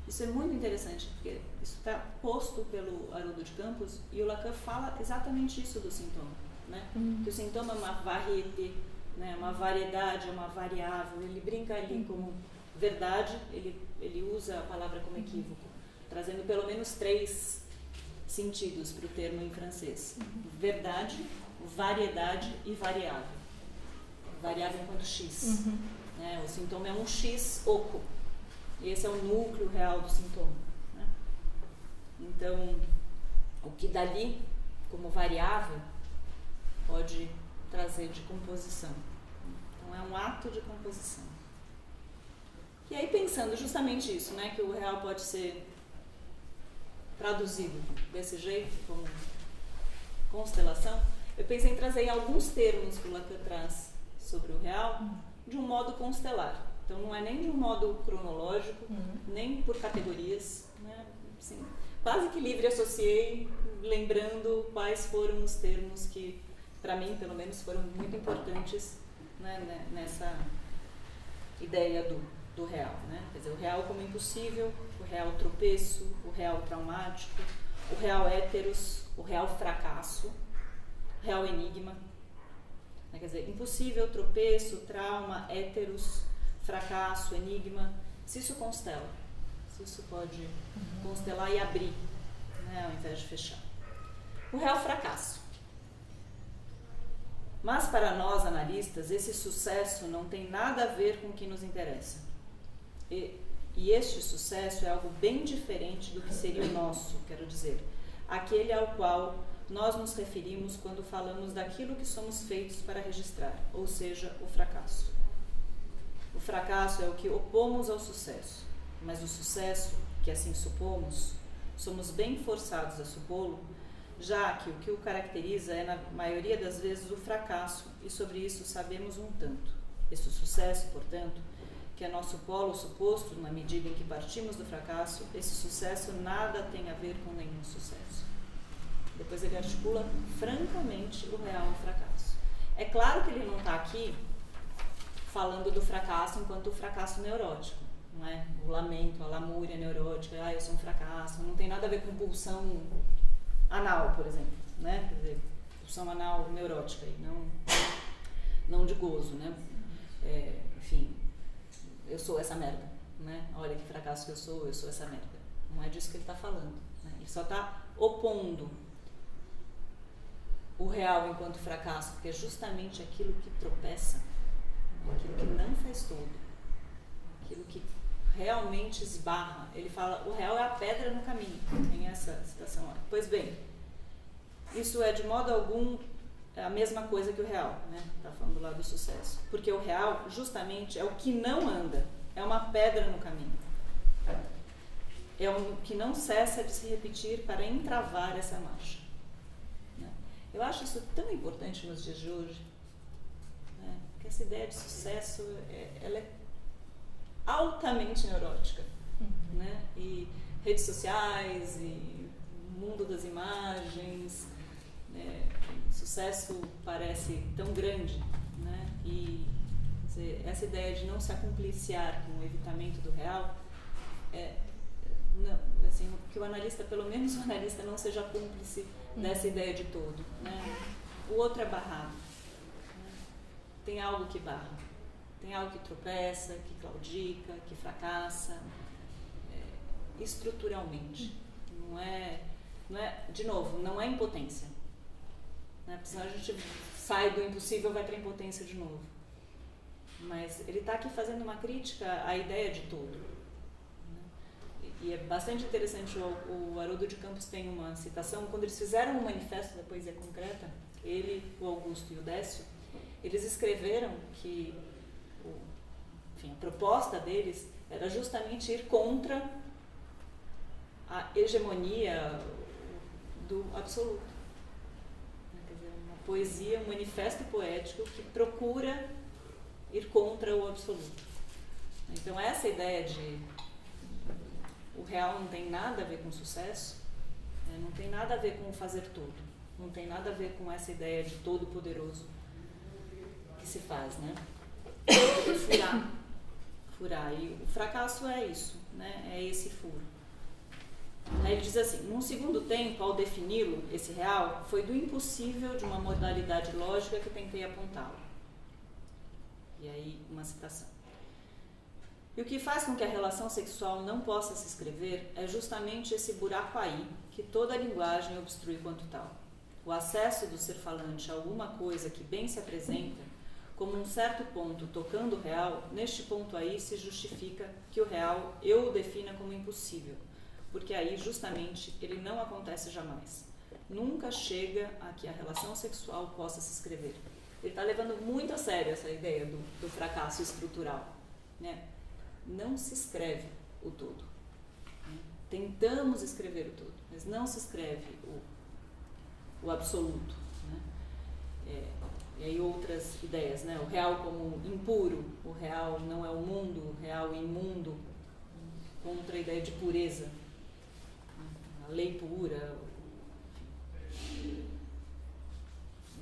[SPEAKER 3] Isso é muito interessante, porque isso está posto pelo Haroldo de Campos e o Lacan fala exatamente isso do sintoma, né? Que o sintoma é uma variété, né, uma variedade, é uma variável, ele brinca ali como verdade, ele usa a palavra como equívoco, trazendo pelo menos 3 sentidos para o termo em francês. Verdade, variedade e variável. Variável enquanto X. Né, o sintoma é um X oco. Esse é o núcleo real do sintoma. Né? Então, o que dali, como variável, pode trazer de composição. Então é um ato de composição. E aí pensando justamente isso, né, que o real pode ser traduzido desse jeito, como constelação, eu pensei em trazer alguns termos que o Lacan traz sobre o real de um modo constelar. Então não é nem de um modo cronológico, nem por categorias, né? Assim, quase que livre associei, lembrando quais foram os termos que, para mim, pelo menos, foram muito importantes, né, nessa ideia do real. Né? Quer dizer, o real como impossível, o real tropeço, o real traumático, o real héteros, o real fracasso, o real enigma. Quer dizer, impossível, tropeço, trauma, héteros, fracasso, enigma, se isso constela, se isso pode constelar e abrir, né, ao invés de fechar. O real fracasso. Mas para nós analistas, esse sucesso não tem nada a ver com o que nos interessa. E este sucesso é algo bem diferente do que seria o nosso, quero dizer, aquele ao qual nós nos referimos quando falamos daquilo que somos feitos para registrar, ou seja, o fracasso. O fracasso é o que opomos ao sucesso, mas o sucesso, que assim supomos, somos bem forçados a supô-lo, já que o que o caracteriza é, na maioria das vezes, o fracasso, e sobre isso sabemos um tanto. Esse sucesso, portanto, que é nosso polo suposto, na medida em que partimos do fracasso, esse sucesso nada tem a ver com nenhum sucesso. Depois ele articula francamente o real fracasso. É claro que ele não está aqui falando do fracasso enquanto o fracasso neurótico, não é? O lamento, a lamúria neurótica, eu sou um fracasso, não tem nada a ver com pulsão anal, por exemplo, né? Quer dizer, pulsão anal neurótica, não de gozo, né? Enfim, eu sou essa merda, né? Olha que fracasso que eu sou essa merda. Não é disso que ele está falando, né? Ele só está opondo o real enquanto fracasso, porque é justamente aquilo que tropeça, aquilo que não faz todo, aquilo que realmente esbarra. Ele fala, o real é a pedra no caminho, tem essa citação. Pois bem, isso é de modo algum a mesma coisa que o real, né? Está falando lá do sucesso, porque o real justamente é o que não anda, é uma pedra no caminho, é o que não cessa de se repetir para entravar essa marcha, né? Eu acho isso tão importante nos dias de hoje, né? Porque essa ideia de sucesso ela é altamente neurótica, né? E redes sociais e mundo das imagens, sucesso parece tão grande, né? E quer dizer, essa ideia de não se acompliciar com o evitamento do real não, assim, que o analista, pelo menos o analista, não seja cúmplice dessa ideia de todo, né? O outro é barrado, né? Tem algo que barra, tem algo que tropeça, que claudica, que fracassa, estruturalmente. Não é, de novo, não é impotência, né? Porque senão a gente sai do impossível e vai para a impotência de novo. Mas ele está aqui fazendo uma crítica à ideia de todo, né? E é bastante interessante, o Haroldo de Campos tem uma citação, quando eles fizeram um manifesto da poesia concreta, ele, o Augusto e o Décio, eles escreveram que a proposta deles era justamente ir contra a hegemonia do absoluto. Quer dizer, uma poesia, um manifesto poético que procura ir contra o absoluto. Então essa ideia de o real não tem nada a ver com sucesso, não tem nada a ver com o fazer tudo, não tem nada a ver com essa ideia de todo poderoso que se faz, né? Furar. E o fracasso é isso, né? É esse furo. Aí ele diz assim, num segundo tempo, ao defini-lo, esse real, foi do impossível de uma modalidade lógica que tentei apontá-lo. E aí, uma citação. E o que faz com que a relação sexual não possa se escrever é justamente esse buraco aí, que toda a linguagem obstrui quanto tal. O acesso do ser falante a alguma coisa que bem se apresenta, como um certo ponto tocando o real, neste ponto aí se justifica que o real eu o defina como impossível, porque aí justamente ele não acontece jamais. Nunca chega a que a relação sexual possa se escrever. ele está levando muito a sério essa ideia do fracasso estrutural, né? Não se escreve o todo. Né? Tentamos escrever o todo, mas não se escreve o absoluto. Né? E aí outras ideias, né? O real como impuro, o real não é o mundo, o real imundo, contra a ideia de pureza, a lei pura.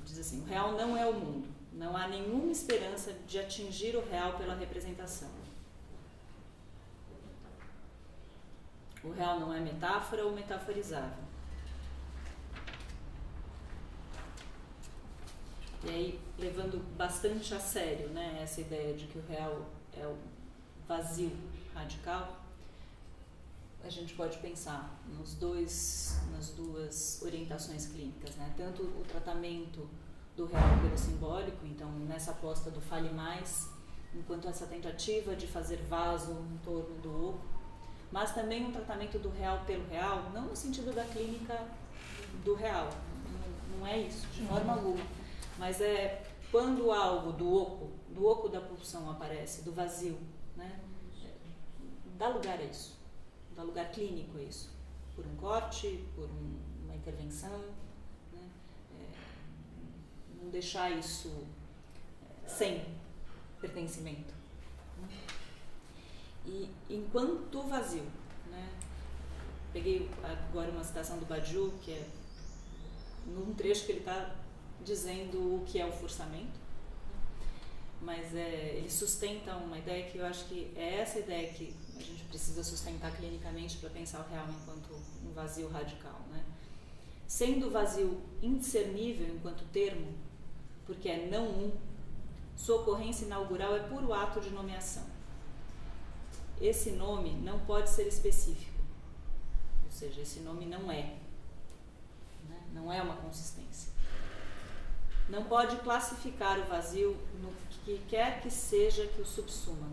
[SPEAKER 3] Diz assim, o real não é o mundo, não há nenhuma esperança de atingir o real pela representação. O real não é metáfora ou metaforizável. E aí, levando bastante a sério, né, essa ideia de que o real é o vazio radical, a gente pode pensar nas duas orientações clínicas, né? Tanto o tratamento do real pelo simbólico, então nessa aposta do fale mais, enquanto essa tentativa de fazer vaso em torno do oco, mas também um tratamento do real pelo real, não no sentido da clínica do real, não é isso, de forma alguma, mas é quando algo do oco da pulsão aparece, do vazio, né? Dá lugar a isso, dá lugar clínico a isso, por um corte, por uma intervenção, né? Não deixar isso sem pertencimento. E enquanto vazio, né? Peguei agora uma citação do Badiou, que é num trecho que ele está dizendo o que é o forçamento, mas ele sustenta uma ideia que eu acho que é essa ideia que a gente precisa sustentar clinicamente para pensar o real enquanto um vazio radical, né? Sendo o vazio indiscernível enquanto termo, porque é não um, sua ocorrência inaugural é puro ato de nomeação. Esse nome não pode ser específico, ou seja, esse nome não é, né? Não é uma consistência. Não pode classificar o vazio no que quer que seja que o subsuma.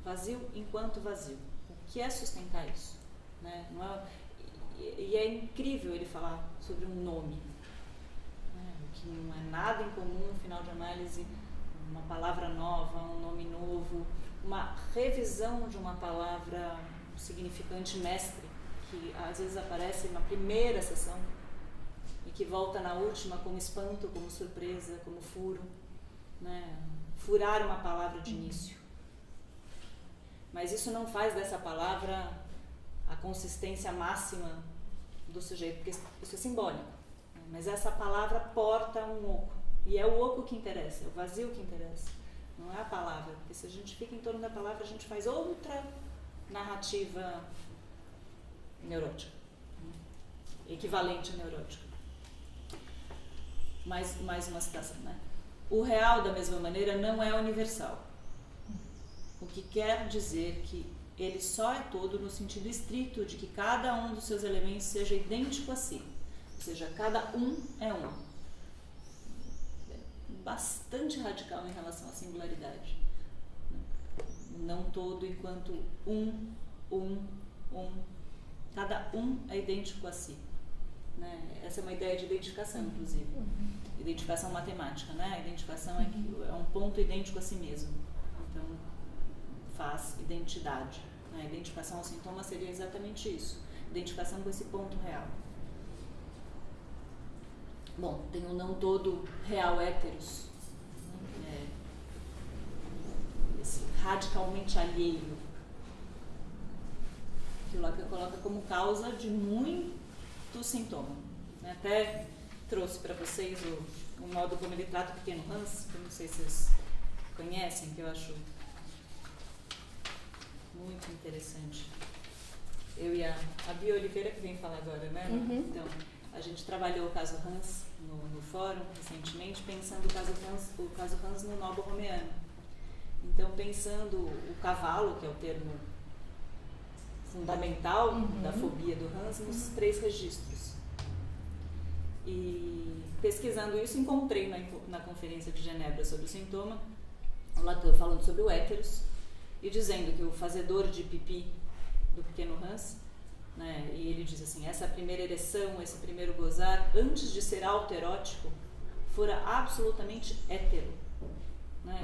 [SPEAKER 3] Vazio enquanto vazio. O que é sustentar isso? Né? Não é, e é incrível ele falar sobre um nome, né? Que não é nada em comum, no final de análise, uma palavra nova, um nome novo, uma revisão de uma palavra significante mestre, que às vezes aparece na primeira sessão e que volta na última como espanto, como surpresa, como furo, né? Furar uma palavra de início. Mas isso não faz dessa palavra a consistência máxima do sujeito, porque isso é simbólico. Né? Mas essa palavra porta um oco, e é o oco que interessa, é o vazio que interessa, não é a palavra, porque se a gente fica em torno da palavra, a gente faz outra narrativa neurótica, né? Equivalente à neurótica. Mais uma citação, né? O real, da mesma maneira, não é universal. O que quer dizer que ele só é todo no sentido estrito de que cada um dos seus elementos seja idêntico a si. Ou seja, cada um é um. Bastante radical em relação à singularidade. Não todo enquanto um. Cada um é idêntico a si. Né? Essa é uma ideia de identificação, inclusive. Identificação matemática, né? A identificação é um ponto idêntico a si mesmo. Então, faz identidade. Né? A identificação ao sintoma seria exatamente isso. Identificação com esse ponto real. Bom, tem o não todo real héteros. Esse radicalmente alheio. Que o Lacan coloca como causa de muito sintoma. Né? Até trouxe para vocês o modo como ele trata o pequeno Hans, que eu não sei se vocês conhecem, que eu acho muito interessante. Eu e a Bia Oliveira, que vem falar agora, né? Então, a gente trabalhou o caso Hans no fórum recentemente, pensando o caso Hans no Nobo Romeano. Então, pensando o cavalo, que é o termo fundamental da fobia do Hans, nos 3 registros. E pesquisando isso, encontrei na Conferência de Genebra sobre o sintoma, o Lacan falando sobre o héteros e dizendo que o fazedor de pipi do pequeno Hans, né, e ele diz assim, essa primeira ereção, esse primeiro gozar, antes de ser autoerótico, fora absolutamente hétero, né?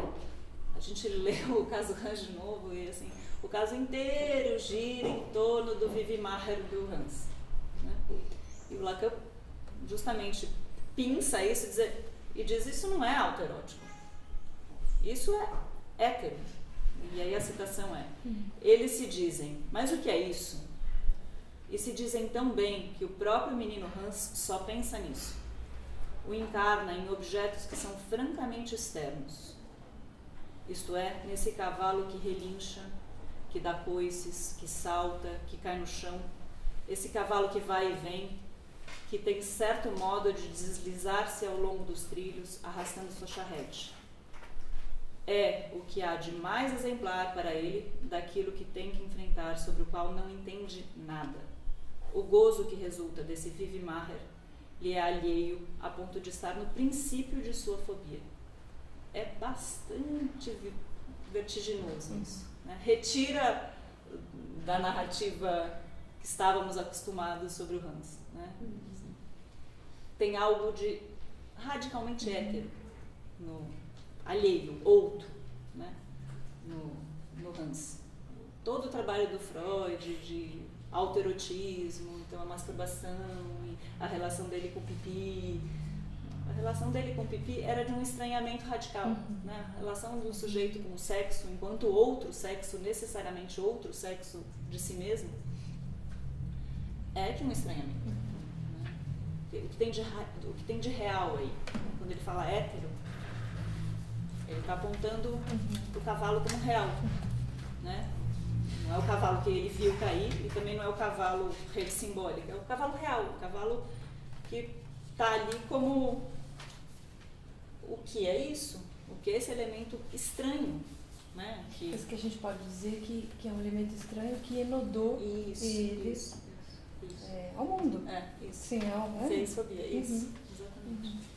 [SPEAKER 3] A gente leu o caso Hans de novo e assim, o caso inteiro gira em torno do Vivimar do Hans, né? E o Lacan justamente pinça isso e diz isso não é autoerótico, isso é hétero. E aí a citação é: eles se dizem, mas o que é isso? E se dizem tão bem que o próprio menino Hans só pensa nisso. O encarna em objetos que são francamente externos. Isto é, nesse cavalo que relincha, que dá coices, que salta, que cai no chão. Esse cavalo que vai e vem, que tem certo modo de deslizar-se ao longo dos trilhos, arrastando sua charrete. É o que há de mais exemplar para ele daquilo que tem que enfrentar, sobre o qual não entende nada. O gozo que resulta desse Vivimar lhe é alheio a ponto de estar no princípio de sua fobia. É bastante vertiginoso isso, né? Retira da narrativa que estávamos acostumados sobre o Hans, né? Tem algo de radicalmente hétero, no alheio, outro, né? no Hans. Todo o trabalho do Freud de autoerotismo, então a masturbação, e a relação dele com o pipi. A relação dele com o pipi era de um estranhamento radical, né? A relação do sujeito com o sexo, enquanto outro sexo, necessariamente outro sexo de si mesmo, é de um estranhamento. Né? O que tem de real aí? Quando ele fala hétero, ele está apontando o cavalo como real, né? Não é o cavalo que ele viu cair e também não é o cavalo rede simbólica, é o cavalo real, o cavalo que está ali como o que é isso, o que é esse elemento estranho, né?
[SPEAKER 1] Isso que a gente pode dizer que é um elemento estranho que enodou ele ao mundo.
[SPEAKER 3] Isso.
[SPEAKER 1] Sim,
[SPEAKER 3] Fez fobia, isso. Exatamente.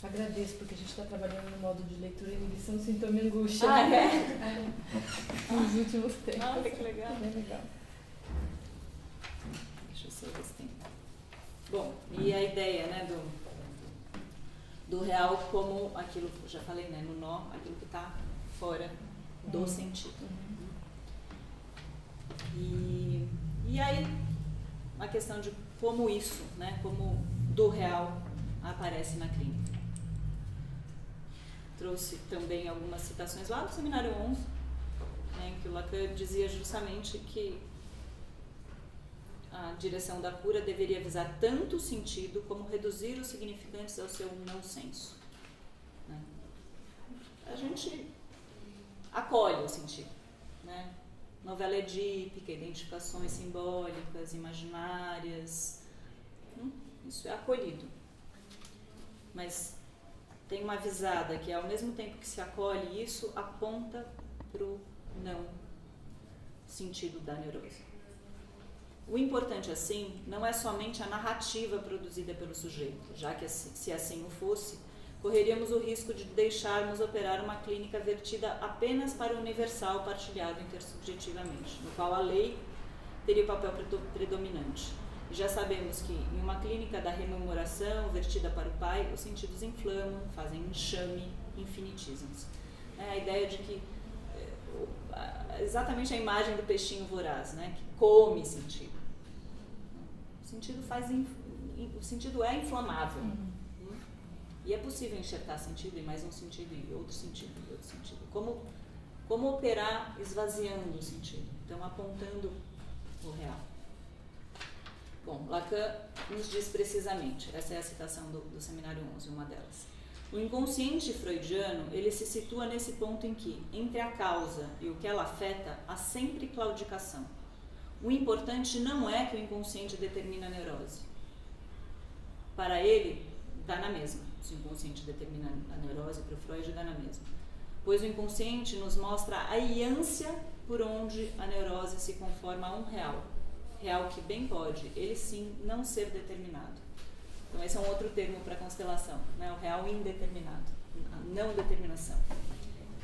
[SPEAKER 1] Agradeço, porque a gente está trabalhando no modo de leitura e inibição, sintoma e angústia. Nos últimos tempos.
[SPEAKER 3] Olha que legal.
[SPEAKER 1] Bem legal.
[SPEAKER 3] Deixa eu só ver se tem. Bom, e a ideia, né, do real como aquilo que eu já falei, né, no nó, aquilo que está fora do sentido. E aí, a questão de como isso, né, como do real aparece na clínica. Trouxe também algumas citações lá do Seminário 11, né, em que o Lacan dizia justamente que a direção da cura deveria visar tanto o sentido como reduzir os significantes ao seu não senso. Né? A gente acolhe o sentido, né? Novela edípica, identificações simbólicas, imaginárias, isso é acolhido. Mas tem uma visada que, ao mesmo tempo que se acolhe isso, aponta para o não sentido da neurose. O importante, assim, não é somente a narrativa produzida pelo sujeito, já que, se assim o fosse, correríamos o risco de deixarmos operar uma clínica vertida apenas para o universal partilhado intersubjetivamente, no qual a lei teria o papel predominante. E já sabemos que, em uma clínica da rememoração vertida para o pai, os sentidos inflamam, fazem enxame, infinitizam-se. A ideia de que, exatamente a imagem do peixinho voraz, né, que come sentido. O sentido é inflamável. E é possível enxertar sentido em mais um sentido e outro sentido e outro sentido. Como operar esvaziando o sentido? Então, apontando o real. Bom, Lacan nos diz precisamente, essa é a citação do Seminário 11, uma delas. O inconsciente freudiano, ele se situa nesse ponto em que, entre a causa e o que ela afeta, há sempre claudicação. O importante não é que o inconsciente determina a neurose. Para ele, dá na mesma. Se o inconsciente determina a neurose, para o Freud dá na mesma. Pois o inconsciente nos mostra a ânsia por onde a neurose se conforma a um real. Real que bem pode, ele sim, não ser determinado. Então esse é um outro termo para constelação, né? O real indeterminado, a não determinação.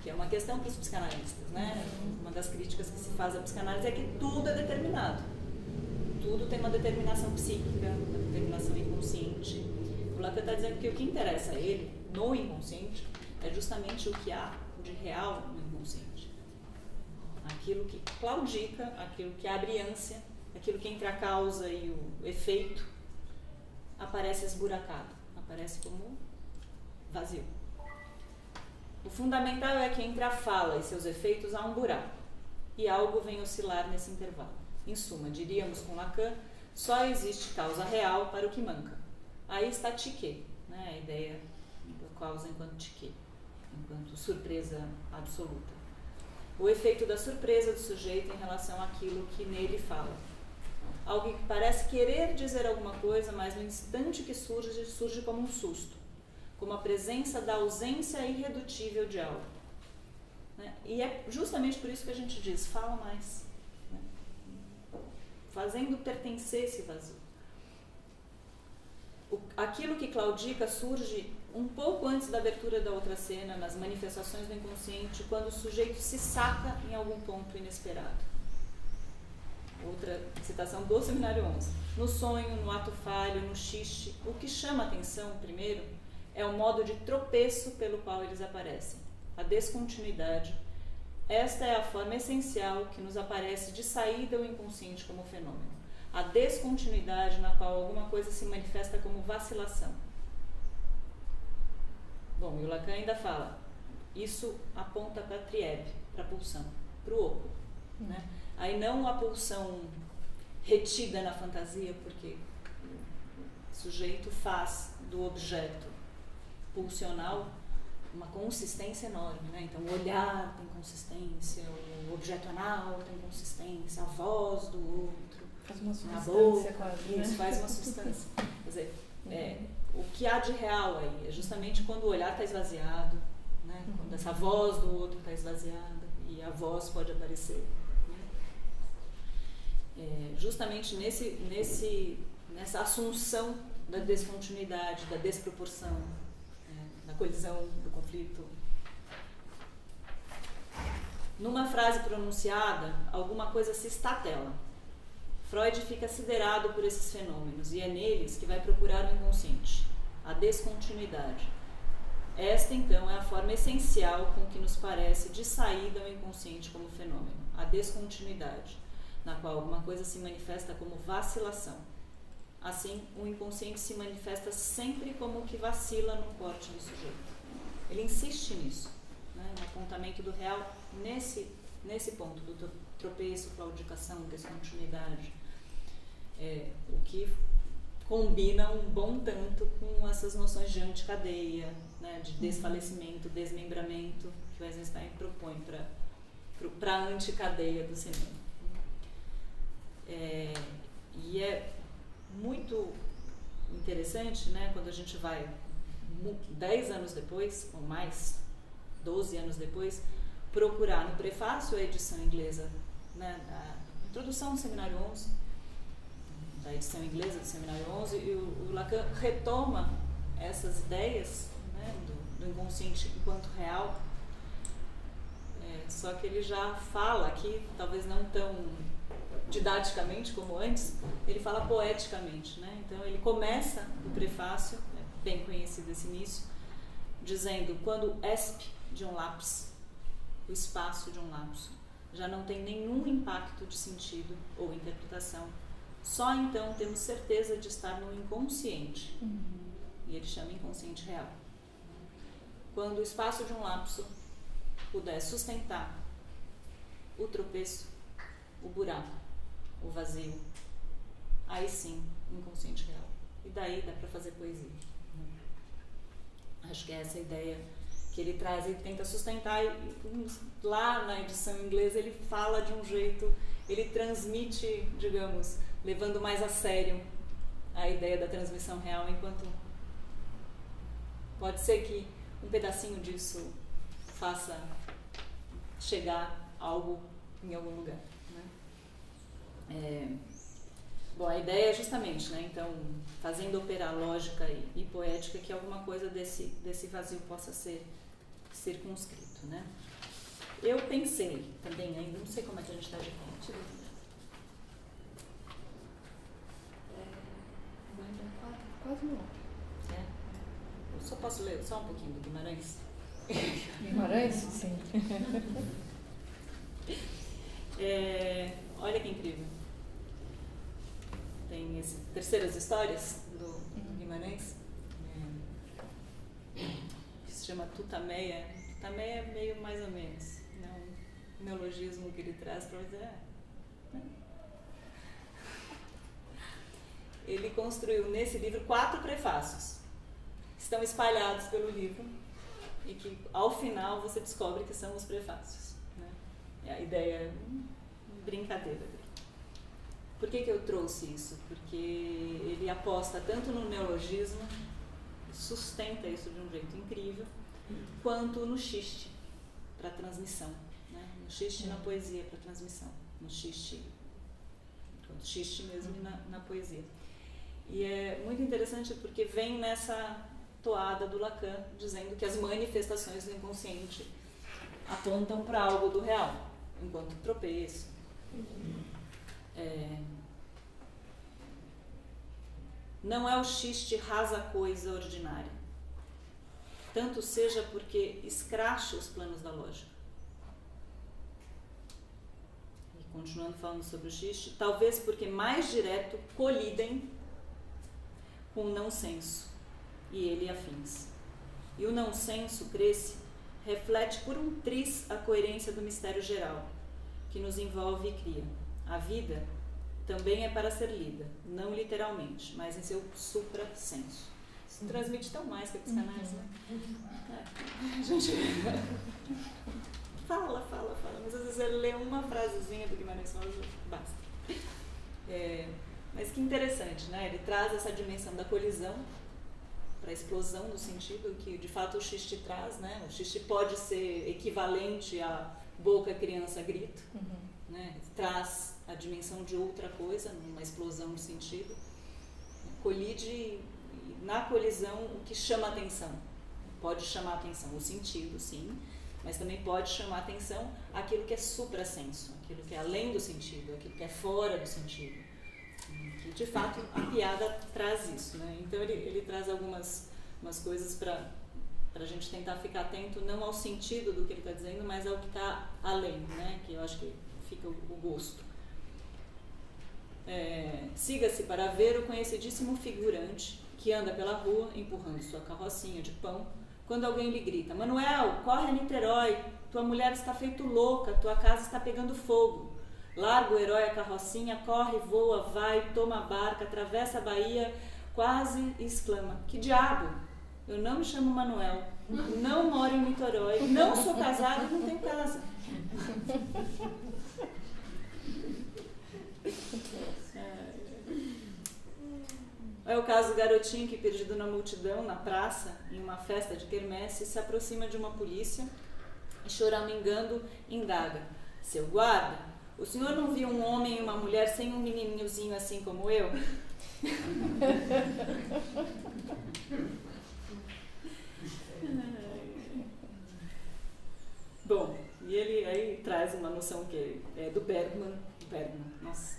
[SPEAKER 3] Que é uma questão para os psicanalistas, né? Uma das críticas que se faz à psicanálise é que tudo é determinado. Tudo tem uma determinação psíquica, uma determinação inconsciente. O Lacan está dizendo que o que interessa a ele, no inconsciente, é justamente o que há de real no inconsciente. Aquilo que claudica, aquilo que abre ânsia, aquilo que entre a causa e o efeito, aparece esburacado, aparece como vazio. O fundamental é que entre a fala e seus efeitos há um buraco, e algo vem oscilar nesse intervalo. Em suma, diríamos com Lacan, só existe causa real para o que manca. Aí está Tiquet, né, a ideia da causa enquanto Tiquet, enquanto surpresa absoluta. O efeito da surpresa do sujeito em relação àquilo que nele fala. Algo que parece querer dizer alguma coisa, mas no instante que surge como um susto, como a presença da ausência irredutível de algo. Né? E é justamente por isso que a gente diz, fala mais. Né? Fazendo pertencer esse vazio. Aquilo que claudica surge um pouco antes da abertura da outra cena, nas manifestações do inconsciente, quando o sujeito se saca em algum ponto inesperado. Outra citação do Seminário 11. No sonho, no ato falho, no xiste, o que chama a atenção, primeiro, é o modo de tropeço pelo qual eles aparecem, a descontinuidade. Esta é a forma essencial que nos aparece de saída ao inconsciente como fenômeno. A descontinuidade na qual alguma coisa se manifesta como vacilação. Bom, e o Lacan ainda fala, isso aponta para a triebe, para a pulsão, para o oco. Né? Aí não a pulsão retida na fantasia, porque o sujeito faz do objeto pulsional uma consistência enorme, né? Então o olhar tem consistência, o objeto anal tem consistência, a voz do outro,
[SPEAKER 1] faz uma
[SPEAKER 3] a
[SPEAKER 1] substância
[SPEAKER 3] boca,
[SPEAKER 1] quase,
[SPEAKER 3] isso,
[SPEAKER 1] né?
[SPEAKER 3] faz uma substância. Quer dizer, o que há de real aí é justamente quando o olhar está esvaziado, né? Quando essa voz do outro está esvaziada e a voz pode aparecer. Justamente nessa assunção da descontinuidade, da desproporção, da colisão, do conflito. Numa frase pronunciada, alguma coisa se estatela. Freud fica siderado por esses fenômenos e é neles que vai procurar o inconsciente, a descontinuidade. Esta, então, é a forma essencial com que nos parece de saída ao inconsciente como fenômeno, a descontinuidade, na qual alguma coisa se manifesta como vacilação. Assim, o inconsciente se manifesta sempre como o que vacila no corte do sujeito. Ele insiste nisso, né, no apontamento do real, nesse ponto do tropeço, claudicação, descontinuidade, o que combina um bom tanto com essas noções de anticadeia, né, de desfalecimento, desmembramento, que o Eisenstein propõe para a anticadeia do cinema. E é muito interessante, né, quando a gente vai 10 anos depois, ou mais, 12 anos depois, procurar no prefácio a edição inglesa, né, a introdução do Seminário 11, da edição inglesa do Seminário 11, e o Lacan retoma essas ideias, né, do inconsciente enquanto real, só que ele já fala aqui, talvez não tão didaticamente como antes, ele fala poeticamente, né? Então ele começa o prefácio, bem conhecido esse início, dizendo: quando esp de um lapso, o espaço de um lapso, já não tem nenhum impacto de sentido ou interpretação, só então temos certeza de estar no inconsciente. E ele chama inconsciente real. Quando o espaço de um lapso puder sustentar o tropeço, o buraco, o vazio, aí sim, inconsciente real. E daí dá para fazer poesia. Acho que é essa a ideia que ele traz, ele tenta sustentar, e lá na edição inglesa ele fala de um jeito, ele transmite, digamos, levando mais a sério a ideia da transmissão real, enquanto pode ser que um pedacinho disso faça chegar algo em algum lugar. Bom, a ideia é justamente, né, então, fazendo operar lógica e poética, que alguma coisa desse vazio possa ser circunscrito, né? Eu pensei também, ainda não sei como é que a gente está de tempo.
[SPEAKER 1] Quase uma hora.
[SPEAKER 3] Posso ler só um pouquinho do Guimarães?
[SPEAKER 1] Guimarães? Sim.
[SPEAKER 3] Olha que incrível. Tem esse Terceiras Histórias do Guimarães, que se chama Tutameia. Tutameia é meio mais ou menos, né? Um neologismo que ele traz para dizer. Ele construiu nesse livro 4 prefácios, que estão espalhados pelo livro e que ao final você descobre que são os prefácios, né? A ideia é brincadeira dele. Por que eu trouxe isso? Porque ele aposta tanto no neologismo, sustenta isso de um jeito incrível, quanto no xiste para transmissão, né? No xiste na poesia para transmissão, no xiste mesmo na poesia. E é muito interessante porque vem nessa toada do Lacan dizendo que as manifestações do inconsciente apontam para algo do real, enquanto tropeço. Não é o xiste rasa coisa ordinária, tanto seja porque escracha os planos da lógica. E continuando falando sobre o xiste, talvez porque mais direto colidem com o não senso e ele afins. E o não senso cresce, reflete por um triz a coerência do mistério geral que nos envolve e cria. A vida também é para ser lida, não literalmente, mas em seu suprasenso. Isso transmite tão mais que a psicanálise, né? A gente fala, mas às vezes ele lê uma frasezinha do Guimarães Rosa, basta. Mas que interessante, né? Ele traz essa dimensão da colisão para a explosão do sentido que de fato o xiste traz, né? O xiste pode ser equivalente a boca, criança, grito, né? Traz a dimensão de outra coisa, numa explosão de sentido. Colide, na colisão, o que chama atenção. Pode chamar atenção o sentido, sim, mas também pode chamar atenção aquilo que é suprasenso, aquilo que é além do sentido, aquilo que é fora do sentido. Que, de fato, a piada traz isso, né? Então, ele traz algumas coisas para a gente tentar ficar atento, não ao sentido do que ele está dizendo, mas ao que está além, né? Que eu acho que fica o gosto. Siga-se para ver o conhecidíssimo figurante que anda pela rua empurrando sua carrocinha de pão, quando alguém lhe grita: Manuel, corre a Niterói, tua mulher está feito louca, tua casa está pegando fogo. Larga o herói a carrocinha, corre, voa, vai, toma a barca, atravessa a Bahia, quase exclama: que diabo? Eu não me chamo Manuel, não moro em Niterói, não sou casado e não tenho casa. É o caso do garotinho que, perdido na multidão, na praça, em uma festa de quermesse, se aproxima de uma polícia e, choramingando, indaga: seu guarda, o senhor não viu um homem e uma mulher sem um menininhozinho assim como eu? Bom, e ele aí traz uma noção que é do Bergman, nossa,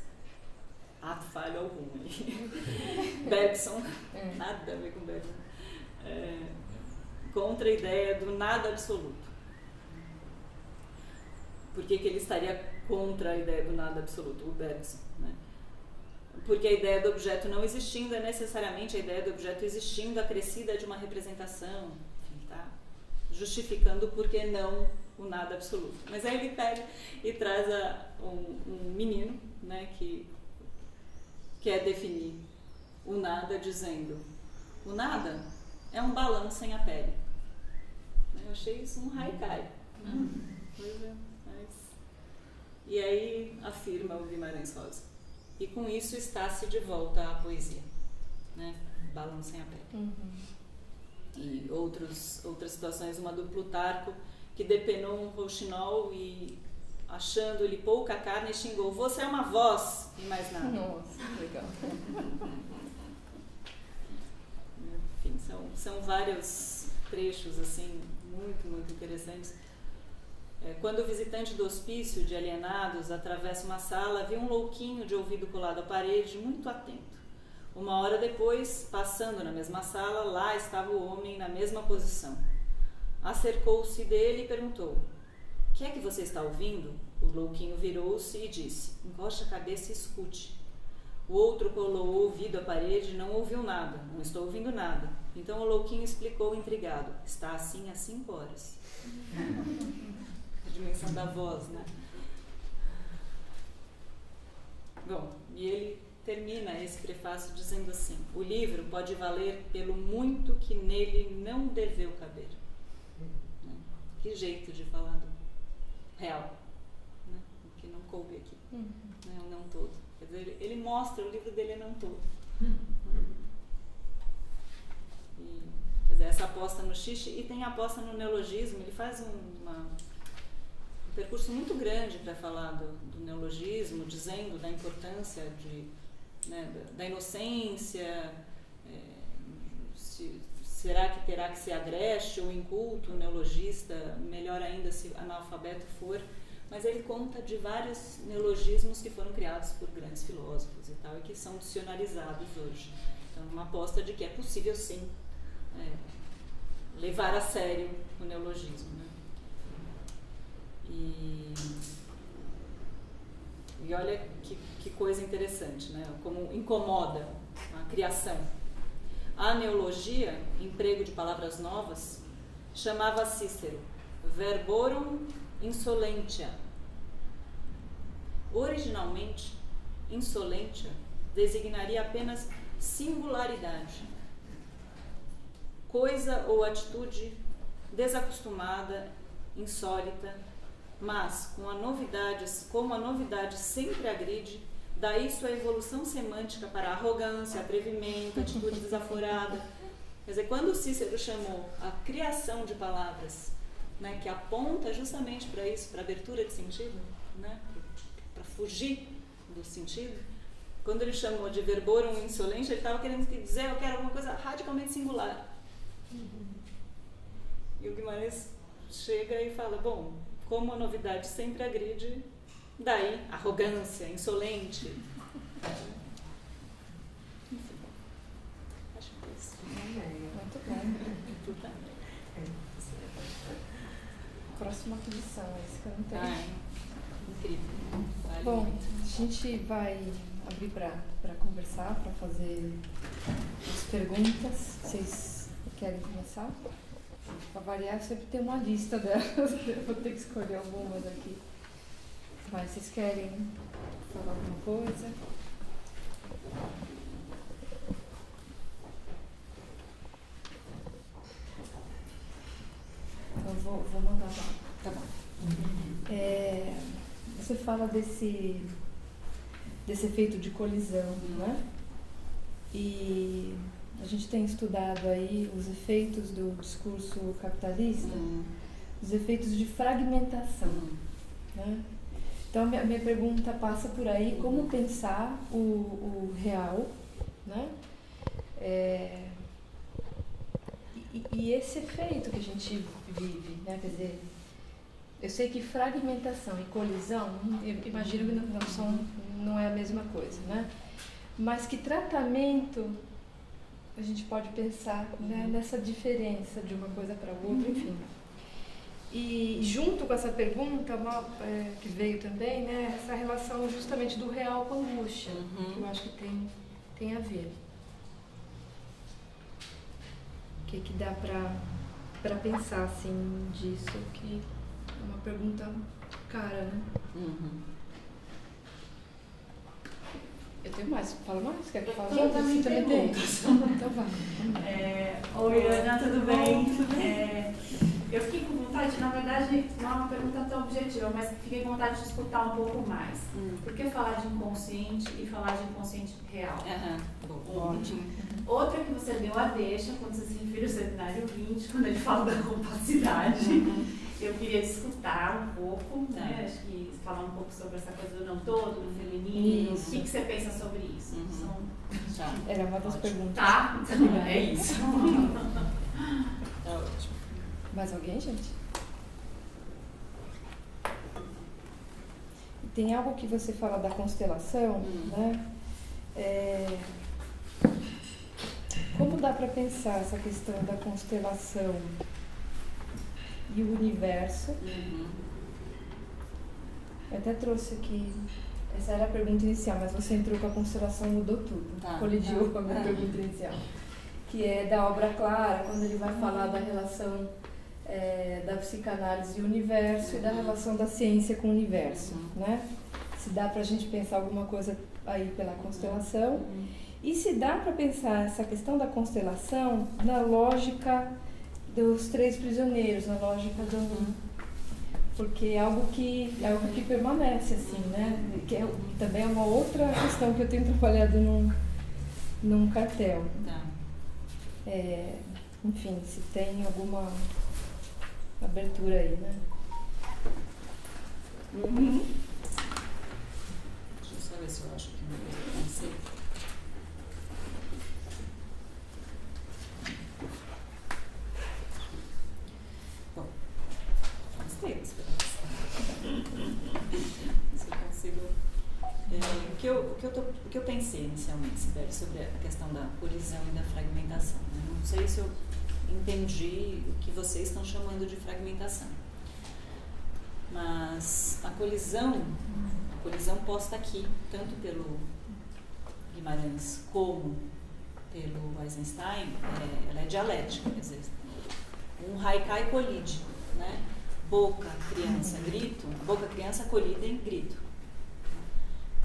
[SPEAKER 3] ato falho algum ali. Bergson, nada a ver com Bergman, contra a ideia do nada absoluto. Por que ele estaria contra a ideia do nada absoluto, o Bergson, né? Porque a ideia do objeto não existindo é necessariamente a ideia do objeto existindo acrescida de uma representação, enfim, tá justificando por que não o nada absoluto. Mas aí ele pega e traz um menino, né, que quer definir o nada dizendo: o nada é um balão sem a pele. Eu achei isso um haikai. Pois é, e aí afirma o Guimarães Rosa. E com isso está-se de volta à poesia, né? Balão sem a pele. E outras situações, uma do Plutarco, que depenou um rouxinol e, achando-lhe pouca carne, xingou: você é uma voz e mais nada.
[SPEAKER 1] Nossa, legal.
[SPEAKER 3] Enfim, são vários trechos assim muito, muito interessantes. Quando o visitante do hospício de alienados atravessa uma sala, vê um louquinho de ouvido colado à parede, muito atento. Uma hora depois, passando na mesma sala, lá estava o homem na mesma posição. Acercou-se dele e perguntou: "O que é que você está ouvindo?" O louquinho virou-se e disse: "Encoste a cabeça e escute." O outro colou o ouvido à parede e não ouviu nada. "Não estou ouvindo nada." Então o louquinho explicou intrigado: "Está assim há 5 horas." A dimensão da voz, né? Bom, e ele termina esse prefácio dizendo assim: "O livro pode valer pelo muito que nele não deveu caber." Que jeito de falar do real, né? O que não coube aqui, né? O não todo. Quer dizer, ele mostra, o livro dele é não todo. E, quer dizer, essa aposta no xixi, e tem a aposta no neologismo. Ele faz um percurso muito grande para falar do neologismo, dizendo da importância da inocência, será que terá que ser agreste ou inculto, neologista, melhor ainda se analfabeto for, mas ele conta de vários neologismos que foram criados por grandes filósofos e tal, e que são dicionarizados hoje. Então, uma aposta de que é possível, sim, levar a sério o neologismo, né? E olha que coisa interessante, né? Como incomoda a criação. A neologia, emprego de palavras novas, chamava Cícero verborum insolentia. Originalmente, insolentia designaria apenas singularidade, coisa ou atitude desacostumada, insólita, mas como a novidade sempre agride, daí sua evolução semântica para arrogância, atrevimento, atitude desaforada. Quer dizer, quando Cícero chamou a criação de palavras, né, que aponta justamente para isso, para abertura de sentido, né, para fugir do sentido, quando ele chamou de verborum insolente, ele estava querendo dizer: eu quero alguma coisa radicalmente singular. E o Guimarães chega e fala: bom, como a novidade sempre agride, daí arrogância, insolente. Enfim, acho que é isso.
[SPEAKER 1] Muito bom.
[SPEAKER 3] Tudo bem.
[SPEAKER 1] Próxima aquisição, esse que eu não tenho.
[SPEAKER 3] Incrível. Vale
[SPEAKER 1] Bom,
[SPEAKER 3] muito.
[SPEAKER 1] a gente vai abrir para conversar, para fazer as perguntas. Vocês querem começar? Para variar, sempre tem uma lista delas. Eu vou ter que escolher algumas aqui. Mas vocês querem falar alguma coisa? Eu vou mandar lá. Tá bom. Você fala desse efeito de colisão, né? E a gente tem estudado aí os efeitos do discurso capitalista, os efeitos de fragmentação, né? Então, minha pergunta passa por aí: como pensar o real, né? E esse efeito que a gente vive, né? Quer dizer, eu sei que fragmentação e colisão, eu imagino que não é a mesma coisa, né? Mas que tratamento a gente pode pensar, né, nessa diferença de uma coisa para outra, enfim. E junto com essa pergunta, que veio também, né, essa relação justamente do real com a angústia, que eu acho que tem a ver. O que dá para pensar, assim, disso, que é uma pergunta cara, né? Eu tenho mais, fala mais, quer que eu fale?
[SPEAKER 5] Eu também tenho perguntas.
[SPEAKER 1] Então vai.
[SPEAKER 5] Oi, Ana, tudo bem? Eu fiquei com vontade, na verdade, não é uma pergunta tão objetiva, mas fiquei com vontade de escutar um pouco mais. Por que falar de inconsciente e falar de inconsciente real? Outra que você deu a deixa, quando você se refere ao seminário 20, quando ele fala da compacidade, eu queria escutar um pouco, né? Acho que falar um pouco sobre essa coisa do não todo, do feminino.
[SPEAKER 1] Isso.
[SPEAKER 5] O que você pensa sobre isso?
[SPEAKER 1] Era uma das perguntas.
[SPEAKER 5] Tá, então é isso.
[SPEAKER 3] Tá ótimo.
[SPEAKER 1] Mais alguém, gente? Tem algo que você fala da constelação, né? como dá para pensar essa questão da constelação e o universo? Eu até trouxe aqui, essa era a pergunta inicial, mas você entrou com a constelação e mudou tudo. Colidiu com a minha pergunta inicial. Que é da obra Clara, quando ele vai falar da relação da psicanálise e o universo e da relação da ciência com o universo, né? Se dá para a gente pensar alguma coisa aí pela constelação e se dá para pensar essa questão da constelação na lógica dos 3 prisioneiros, na lógica do... Porque é algo que permanece, assim, né? Que também é uma outra questão que eu tenho trabalhado num cartel. Enfim, se tem alguma abertura aí, né?
[SPEAKER 3] Deixa eu só ver se eu acho que uma coisa que eu pensei. Bom, gostei dessa pergunta. Se eu consigo... O que eu pensei inicialmente, Sibeli, sobre a questão da colisão e da fragmentação. Né? Não sei se eu entendi o que vocês estão chamando de fragmentação. Mas a colisão posta aqui, tanto pelo Guimarães como pelo Eisenstein, ela é dialética, quer dizer, um haikai colide, né? Boca, criança, grito, boca, criança, colidem, grito.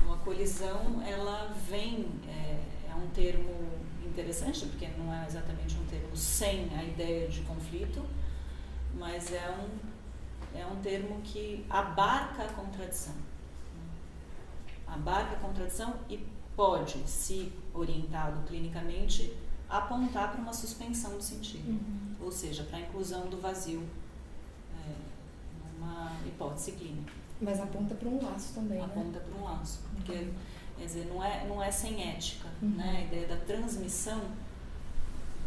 [SPEAKER 3] Uma colisão, ela vem, é um termo interessante, porque não é exatamente um termo sem a ideia de conflito, mas é um termo que abarca a contradição. Abarca a contradição e pode, se orientado clinicamente, apontar para uma suspensão do sentido, ou seja, para a inclusão do vazio numa hipótese clínica.
[SPEAKER 1] Mas aponta para um laço também,
[SPEAKER 3] aponta para um laço, porque quer dizer, não é sem ética, né? A ideia da transmissão,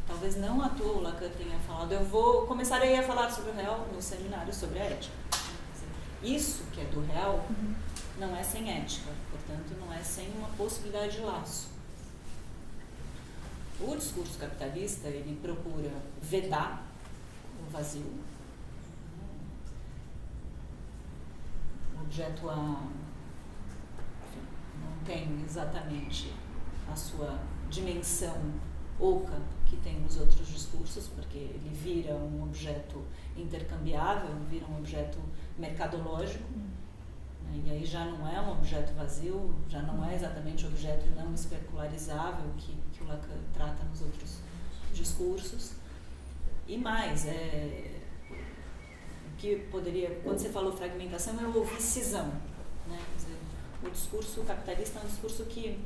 [SPEAKER 3] talvez não à toa o Lacan tenha falado, começarei a falar sobre o real no seminário sobre a ética. Dizer, isso que é do real não é sem ética, portanto não é sem uma possibilidade de laço. O discurso capitalista, ele procura vedar o vazio, o objeto não tem exatamente a sua dimensão oca que tem nos outros discursos, porque ele vira um objeto intercambiável, vira um objeto mercadológico, né? E aí já não é um objeto vazio, já não é exatamente o objeto não especularizável que o Lacan trata nos outros discursos. E mais, que poderia, quando você falou fragmentação, eu ouvi cisão, né? Quer dizer, o discurso capitalista é um discurso que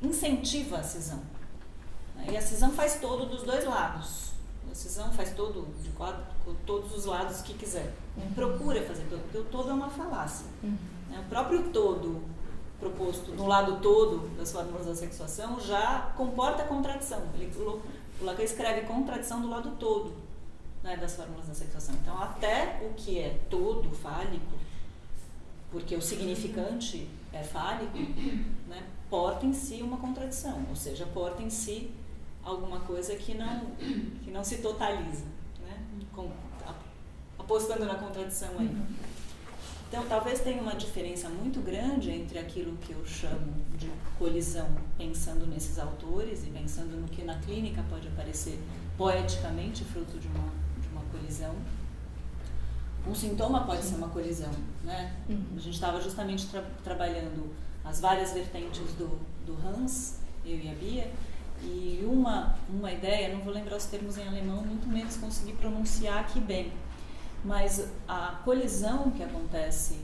[SPEAKER 3] incentiva a cisão, né? E a cisão faz todo dos dois lados. A cisão faz todo de todos os lados que quiser. Procura fazer todo, porque o todo é uma falácia. Né? O próprio todo proposto no lado todo das fórmulas da sexuação já comporta contradição. O Lacan escreve contradição do lado todo, né, das fórmulas da sexuação. Então, até o que é todo fálico, porque o significante é fálico, né, porta em si uma contradição, ou seja, porta em si alguma coisa que não se totaliza, né, apostando na contradição aí. Então, talvez tenha uma diferença muito grande entre aquilo que eu chamo de colisão, pensando nesses autores e pensando no que na clínica pode aparecer poeticamente fruto de uma colisão. Um sintoma pode ser uma colisão, né? A gente estava justamente trabalhando as várias vertentes do Hans, eu e a Bia, e uma ideia, não vou lembrar os termos em alemão, muito menos conseguir pronunciar aqui bem, mas a colisão que acontece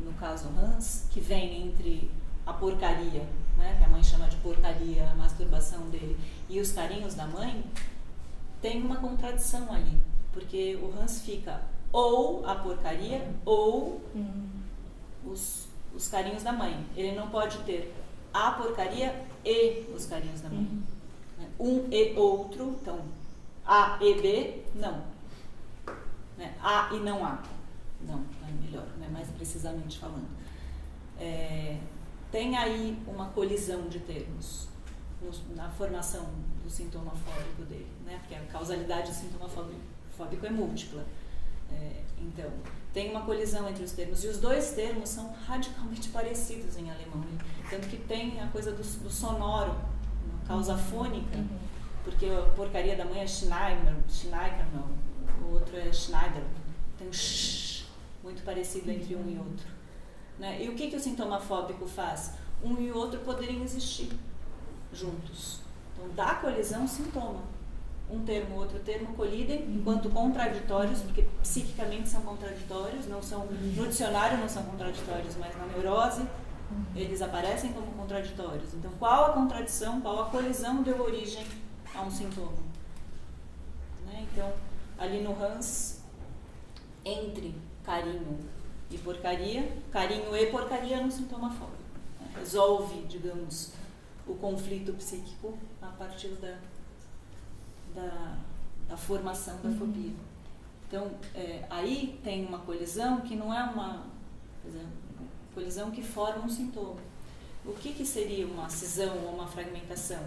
[SPEAKER 3] no caso Hans, que vem entre a porcaria, né, que a mãe chama de porcaria, a masturbação dele, e os carinhos da mãe, tem uma contradição ali, porque o Hans fica ou a porcaria ou os carinhos da mãe. Ele não pode ter a porcaria e os carinhos da mãe. Um e outro, então A e B, não. Né? A e não A. Não, é melhor, né? Mais precisamente falando. Tem aí uma colisão de termos. na formação do sintoma fóbico dele, né? Porque a causalidade do sintoma fóbico é múltipla. Então, tem uma colisão entre os termos, e os dois termos são radicalmente parecidos em alemão, tanto que tem a coisa do sonoro, a causa fônica, porque a porcaria da mãe é Schneider não, o outro é Schneider, tem um sh muito parecido entre um e outro, né? E o que o sintoma fóbico faz? Um e o outro poderiam existir juntos. Então, dá colisão, sintoma. Um termo, outro termo colidem enquanto contraditórios, porque psiquicamente são contraditórios, não são, no dicionário não são contraditórios, mas na neurose eles aparecem como contraditórios. Então, qual a contradição, qual a colisão deu origem a um sintoma? Né? Então, ali no Hans, entre carinho e porcaria, carinho e porcaria no sintoma fóbico. Resolve, digamos, o conflito psíquico a partir da formação da fobia. Então, aí tem uma colisão que não é uma colisão que forma um sintoma. O que seria uma cisão ou uma fragmentação?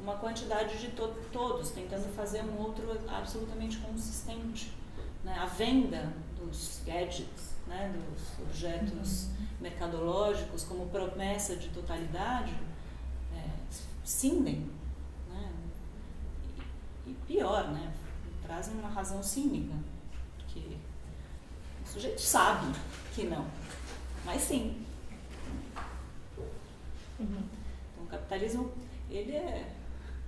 [SPEAKER 3] Uma quantidade de todos, tentando fazer um outro absolutamente consistente. Né? A venda dos gadgets, né, dos objetos mercadológicos como promessa de totalidade, cindem. E pior, né? Trazem uma razão cínica, porque o sujeito sabe que não, mas sim. Então, o capitalismo, ele é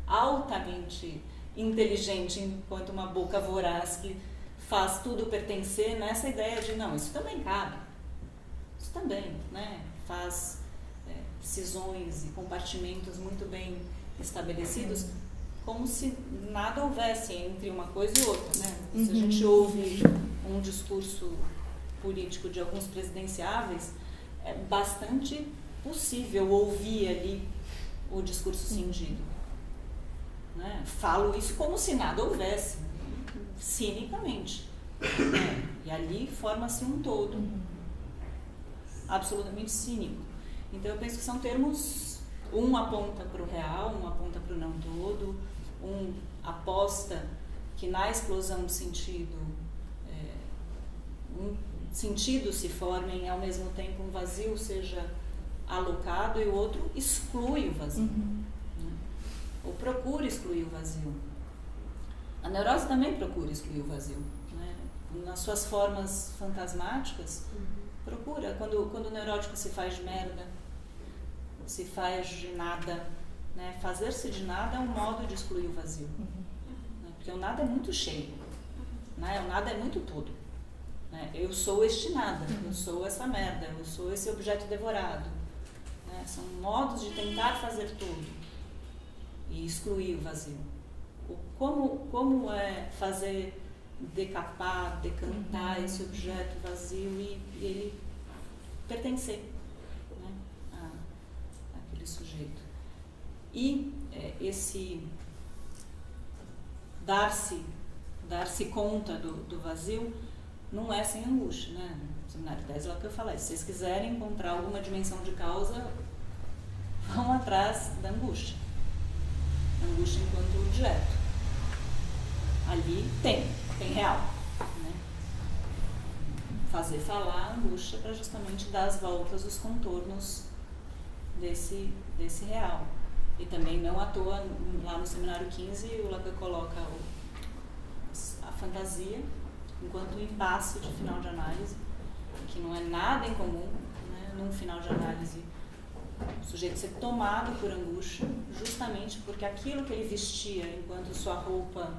[SPEAKER 3] altamente inteligente enquanto uma boca voraz que faz tudo pertencer nessa ideia de, não, isso também cabe, isso também, né? Faz cisões e compartimentos muito bem estabelecidos, como se nada houvesse entre uma coisa e outra, né? Se a gente ouve um discurso político de alguns presidenciáveis, é bastante possível ouvir ali o discurso cindido. Né? Falo isso como se nada houvesse, cinicamente. Né? E ali forma-se um todo, absolutamente cínico. Então eu penso que são termos, um aponta para o real, um aponta para o não todo, um aposta que na explosão do sentido, um sentido se forme e ao mesmo tempo um vazio seja alocado e o outro exclui o vazio, né? Ou procura excluir o vazio. A neurose também procura excluir o vazio, né? Nas suas formas fantasmáticas, procura, quando o neurótico se faz de merda, se faz de nada, né? Fazer-se de nada é um modo de excluir o vazio, né? Porque o nada é muito cheio, né? O nada é muito todo, né? Eu sou este nada, eu sou essa merda, eu sou esse objeto devorado, né? São modos de tentar fazer tudo e excluir o vazio. Como é fazer decapar, decantar esse objeto vazio e ele pertencer, né, àquele sujeito. E esse dar-se conta do vazio não é sem angústia, né? No seminário 10 é lá que eu falei, se vocês quiserem encontrar alguma dimensão de causa, vão atrás da angústia. Angústia enquanto objeto. Ali tem real, né? Fazer falar a angústia para justamente dar as voltas, os contornos desse real. E também não à toa, lá no seminário 15, o Lacan coloca a fantasia enquanto impasse de final de análise, que não é nada incomum, né, num final de análise o sujeito ser tomado por angústia, justamente porque aquilo que ele vestia enquanto sua roupa,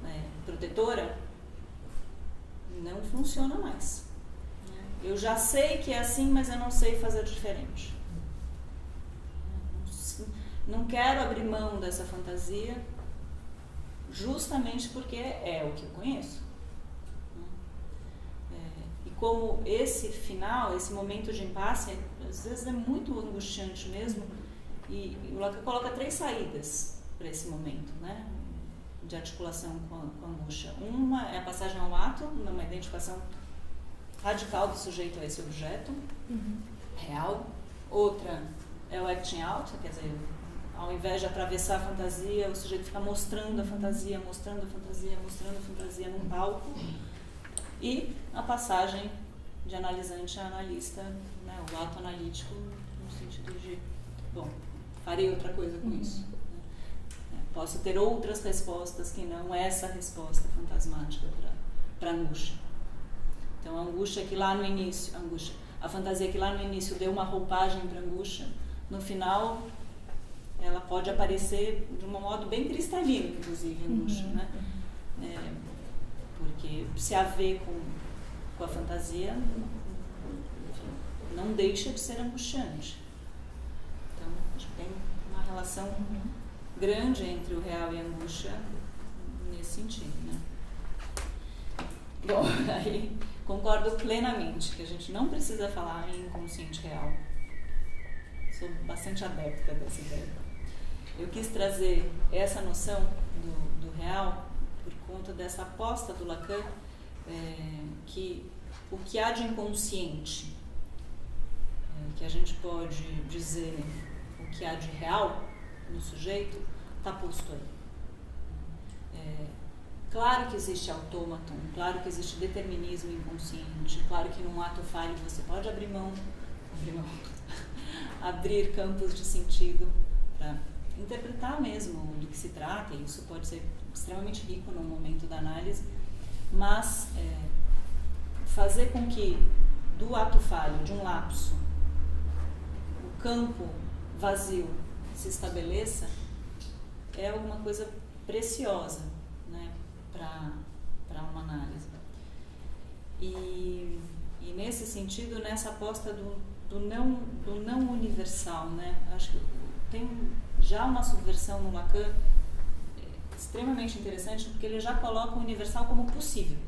[SPEAKER 3] né, protetora não funciona mais. Né? Eu já sei que é assim, mas eu não sei fazer diferente. Não quero abrir mão dessa fantasia, justamente porque é o que eu conheço. E como esse final, esse momento de impasse, às vezes é muito angustiante mesmo, e o Lacan coloca 3 saídas para esse momento, né, de articulação com a angústia. Uma é a passagem ao ato, uma identificação radical do sujeito a esse objeto real. Outra é o acting out, quer dizer, ao invés de atravessar a fantasia, o sujeito fica mostrando a fantasia, mostrando a fantasia, mostrando a fantasia num palco. E a passagem de analisante a analista, né, o ato analítico, no sentido de, bom, farei outra coisa com isso. Né? Posso ter outras respostas que não essa resposta fantasmática para a angústia. Então, a angústia que lá no início, a fantasia que lá no início deu uma roupagem para a angústia, no final ela pode aparecer de um modo bem cristalino, inclusive, a angústia, né? Porque se a vê com a fantasia, enfim, não deixa de ser angustiante. Então, acho que tem uma relação grande entre o real e a angústia nesse sentido, né? Bom, aí concordo plenamente que a gente não precisa falar em inconsciente real. Sou bastante adepta dessa ideia. Eu quis trazer essa noção do real por conta dessa aposta do Lacan, que o que há de inconsciente, que a gente pode dizer o que há de real no sujeito, está posto aí. Claro que existe autômaton, claro que existe determinismo inconsciente, claro que num ato falho você pode abrir campos de sentido para interpretar mesmo do que se trata, e isso pode ser extremamente rico no momento da análise, mas fazer com que do ato falho, de um lapso, o campo vazio se estabeleça é alguma coisa preciosa, né, para uma análise. E nesse sentido, nessa aposta do não universal, né, acho que tem já uma subversão no Lacan extremamente interessante, porque ele já coloca o universal como possível.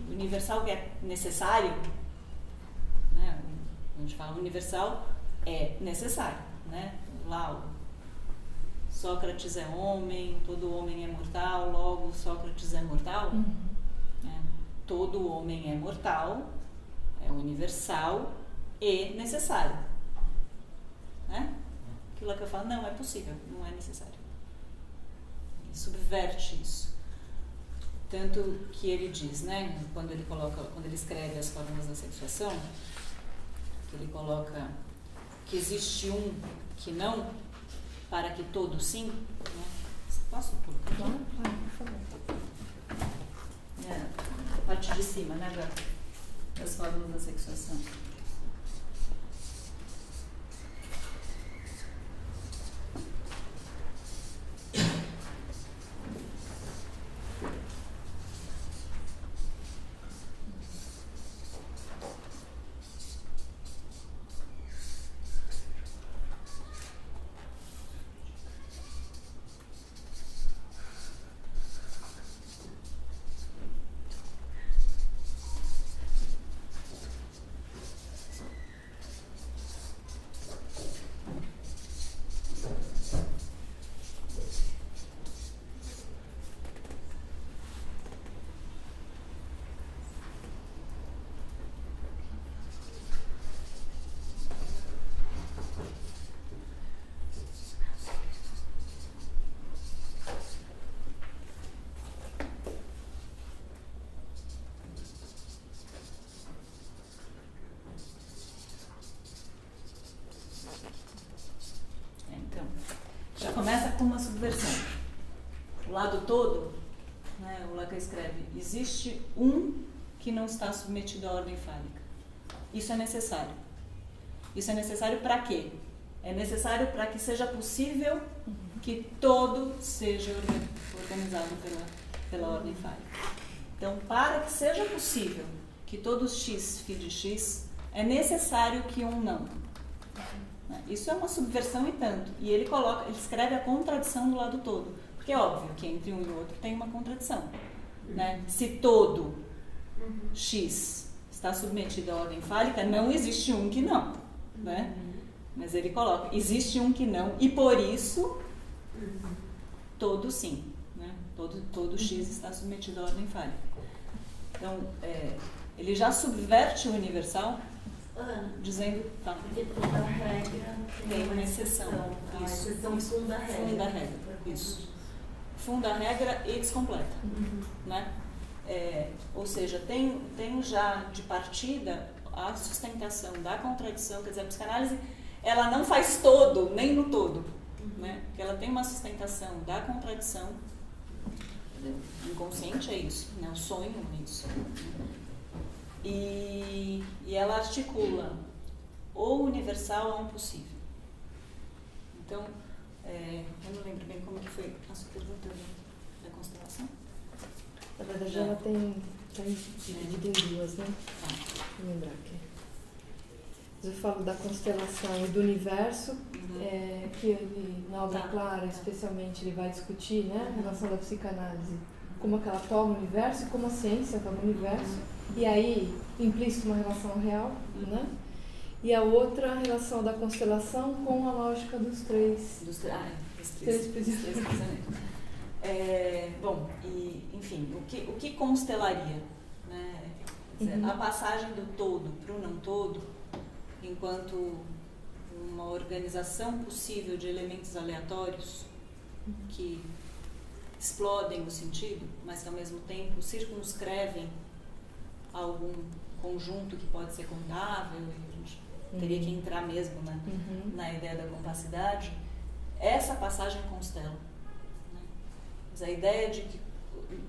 [SPEAKER 3] O universal que é necessário, né, a gente fala universal é necessário, né? Lá o Sócrates é homem, todo homem é mortal, logo Sócrates é mortal. Todo homem é mortal, é universal e necessário. Né? Aquilo que eu falo, não é possível, não é necessário. Ele subverte isso. Tanto que ele diz, né, quando ele escreve as fórmulas da sexuação, que ele coloca que existe um que não, para que todo sim. Né? Posso colocar?
[SPEAKER 1] Claro, por favor.
[SPEAKER 3] A parte de cima, né, das fórmulas da sexuação. Começa com uma subversão. O lado todo, né, o Lacan escreve, existe um que não está submetido à ordem fálica. Isso é necessário. Isso é necessário para quê? É necessário para que seja possível que todo seja organizado pela ordem fálica. Então, para que seja possível que todo X fide X, é necessário que um não. Isso é uma subversão e tanto. E ele escreve a contradição do lado todo. Porque é óbvio que entre um e outro tem uma contradição. Né? Se todo X está submetido à ordem fálica, não existe um que não. Né? Mas ele coloca, existe um que não, e por isso, todo sim. Né? Todo X está submetido à ordem fálica. Então, ele já subverte o universal
[SPEAKER 5] Ana,
[SPEAKER 3] dizendo, tá,
[SPEAKER 5] porque toda regra
[SPEAKER 3] tem uma exceção.
[SPEAKER 5] A
[SPEAKER 3] Isso.
[SPEAKER 5] exceção funda a regra.
[SPEAKER 3] Funda a regra, isso. Funda a regra e descompleta, né? Ou seja, tem já de partida a sustentação da contradição, quer dizer, a psicanálise ela não faz todo, nem no todo, né? Porque ela tem uma sustentação da contradição, o inconsciente é isso, né? O sonho é isso. E ela articula o universal ao impossível. Então, eu não lembro bem como que foi a sua pergunta da constelação.
[SPEAKER 1] Na verdade, ela tem dividida em duas, né? Vou lembrar aqui. Eu falo da constelação e do universo, que ele, na obra clara, especialmente, ele vai discutir, né? A relação da psicanálise, como que ela toma o universo e como a ciência toma o universo. E aí, implícito uma relação real, né? E a outra, a relação da constelação com a lógica dos três prisioneiros.
[SPEAKER 3] Bom, e, enfim, o que constelaria? Né? Quer dizer, a passagem do todo para o não todo, enquanto uma organização possível de elementos aleatórios que explodem o sentido, mas que ao mesmo tempo circunscrevem algum conjunto que pode ser contável, e a gente teria que entrar mesmo na ideia da compacidade. Essa passagem constela, né? Mas a ideia de que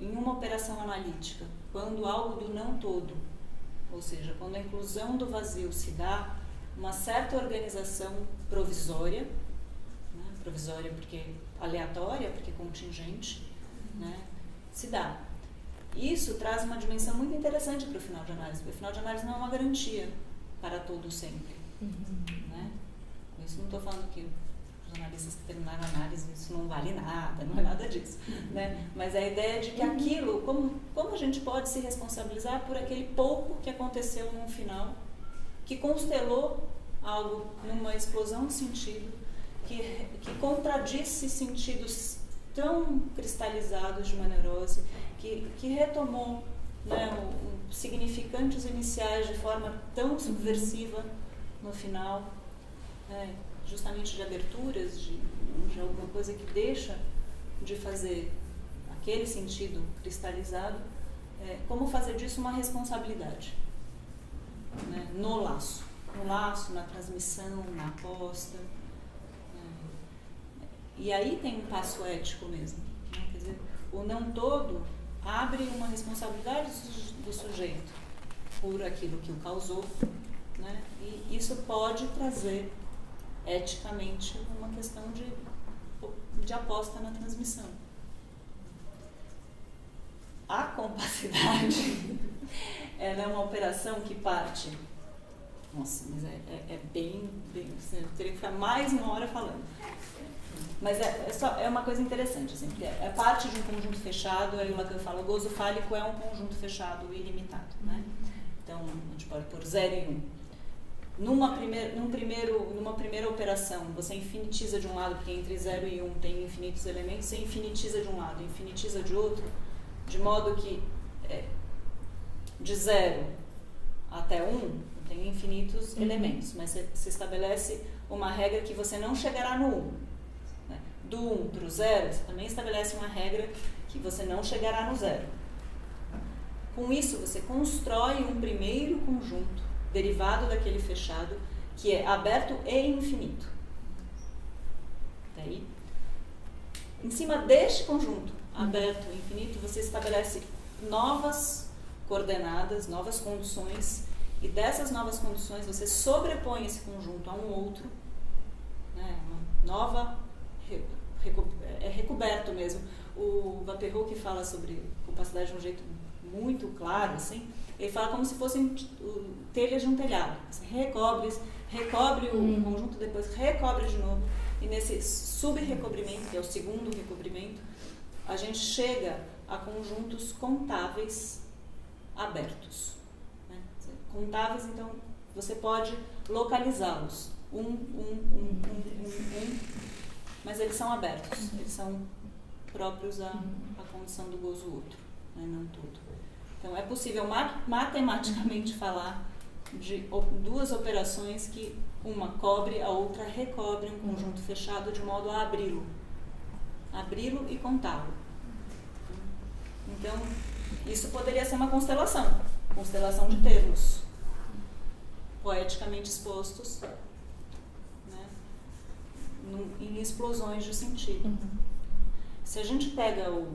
[SPEAKER 3] em uma operação analítica, quando algo do não todo, ou seja, quando a inclusão do vazio se dá, uma certa organização provisória, né? Provisória porque aleatória, porque contingente, né? Se dá. Isso traz uma dimensão muito interessante para o final de análise, porque o final de análise não é uma garantia para todo sempre. Né? Com isso não estou falando que os analistas que terminaram a análise, isso não vale nada, não é nada disso. Né? Mas a ideia de que aquilo, como a gente pode se responsabilizar por aquele pouco que aconteceu no final, que constelou algo numa explosão de sentido, que contradisse sentidos tão cristalizados de uma neurose, que retomou, né, significantes iniciais de forma tão subversiva no final, justamente de aberturas, de alguma coisa que deixa de fazer aquele sentido cristalizado, como fazer disso uma responsabilidade, né, no laço, na transmissão, na aposta. E aí tem um passo ético mesmo, né? Quer dizer, o não todo abre uma responsabilidade do sujeito por aquilo que o causou, né? E isso pode trazer eticamente uma questão de aposta na transmissão. A compacidade ela é uma operação que parte. Nossa, mas é bem assim, eu teria que ficar mais uma hora falando. Mas é uma coisa interessante, assim, porque é parte de um conjunto fechado, aí o Lacan fala, o gozo fálico é um conjunto fechado ilimitado, né? Então, a gente pode pôr 0 e 1. Numa primeira operação, você infinitiza de um lado, porque entre 0 e 1 tem infinitos elementos, você infinitiza de um lado, infinitiza de outro, de modo que de 0 até 1 tem infinitos elementos, mas você estabelece uma regra que você não chegará no 1. Do 1 para o 0, você também estabelece uma regra que você não chegará no 0. Com isso, você constrói um primeiro conjunto derivado daquele fechado, que é aberto e infinito. Daí, em cima deste conjunto aberto e infinito, você estabelece novas coordenadas, novas condições, e dessas novas condições você sobrepõe esse conjunto a um outro, né, uma nova, é recoberto mesmo. O Vaperrou, que fala sobre compacidade de um jeito muito claro, assim, ele fala como se fossem telhas de um telhado. Você recobre o conjunto, depois recobre de novo, e nesse sub-recobrimento, que é o segundo recobrimento, a gente chega a conjuntos contáveis abertos. Né? Contáveis, então, você pode localizá-los. Mas eles são abertos, eles são próprios à condição do gozo outro, né? Não tudo. Então, é possível matematicamente falar de duas operações que uma cobre, a outra recobre um conjunto fechado de modo a abri-lo e contá-lo. Então, isso poderia ser uma constelação de termos poeticamente expostos, né, em explosões de sentido. Se a gente pega o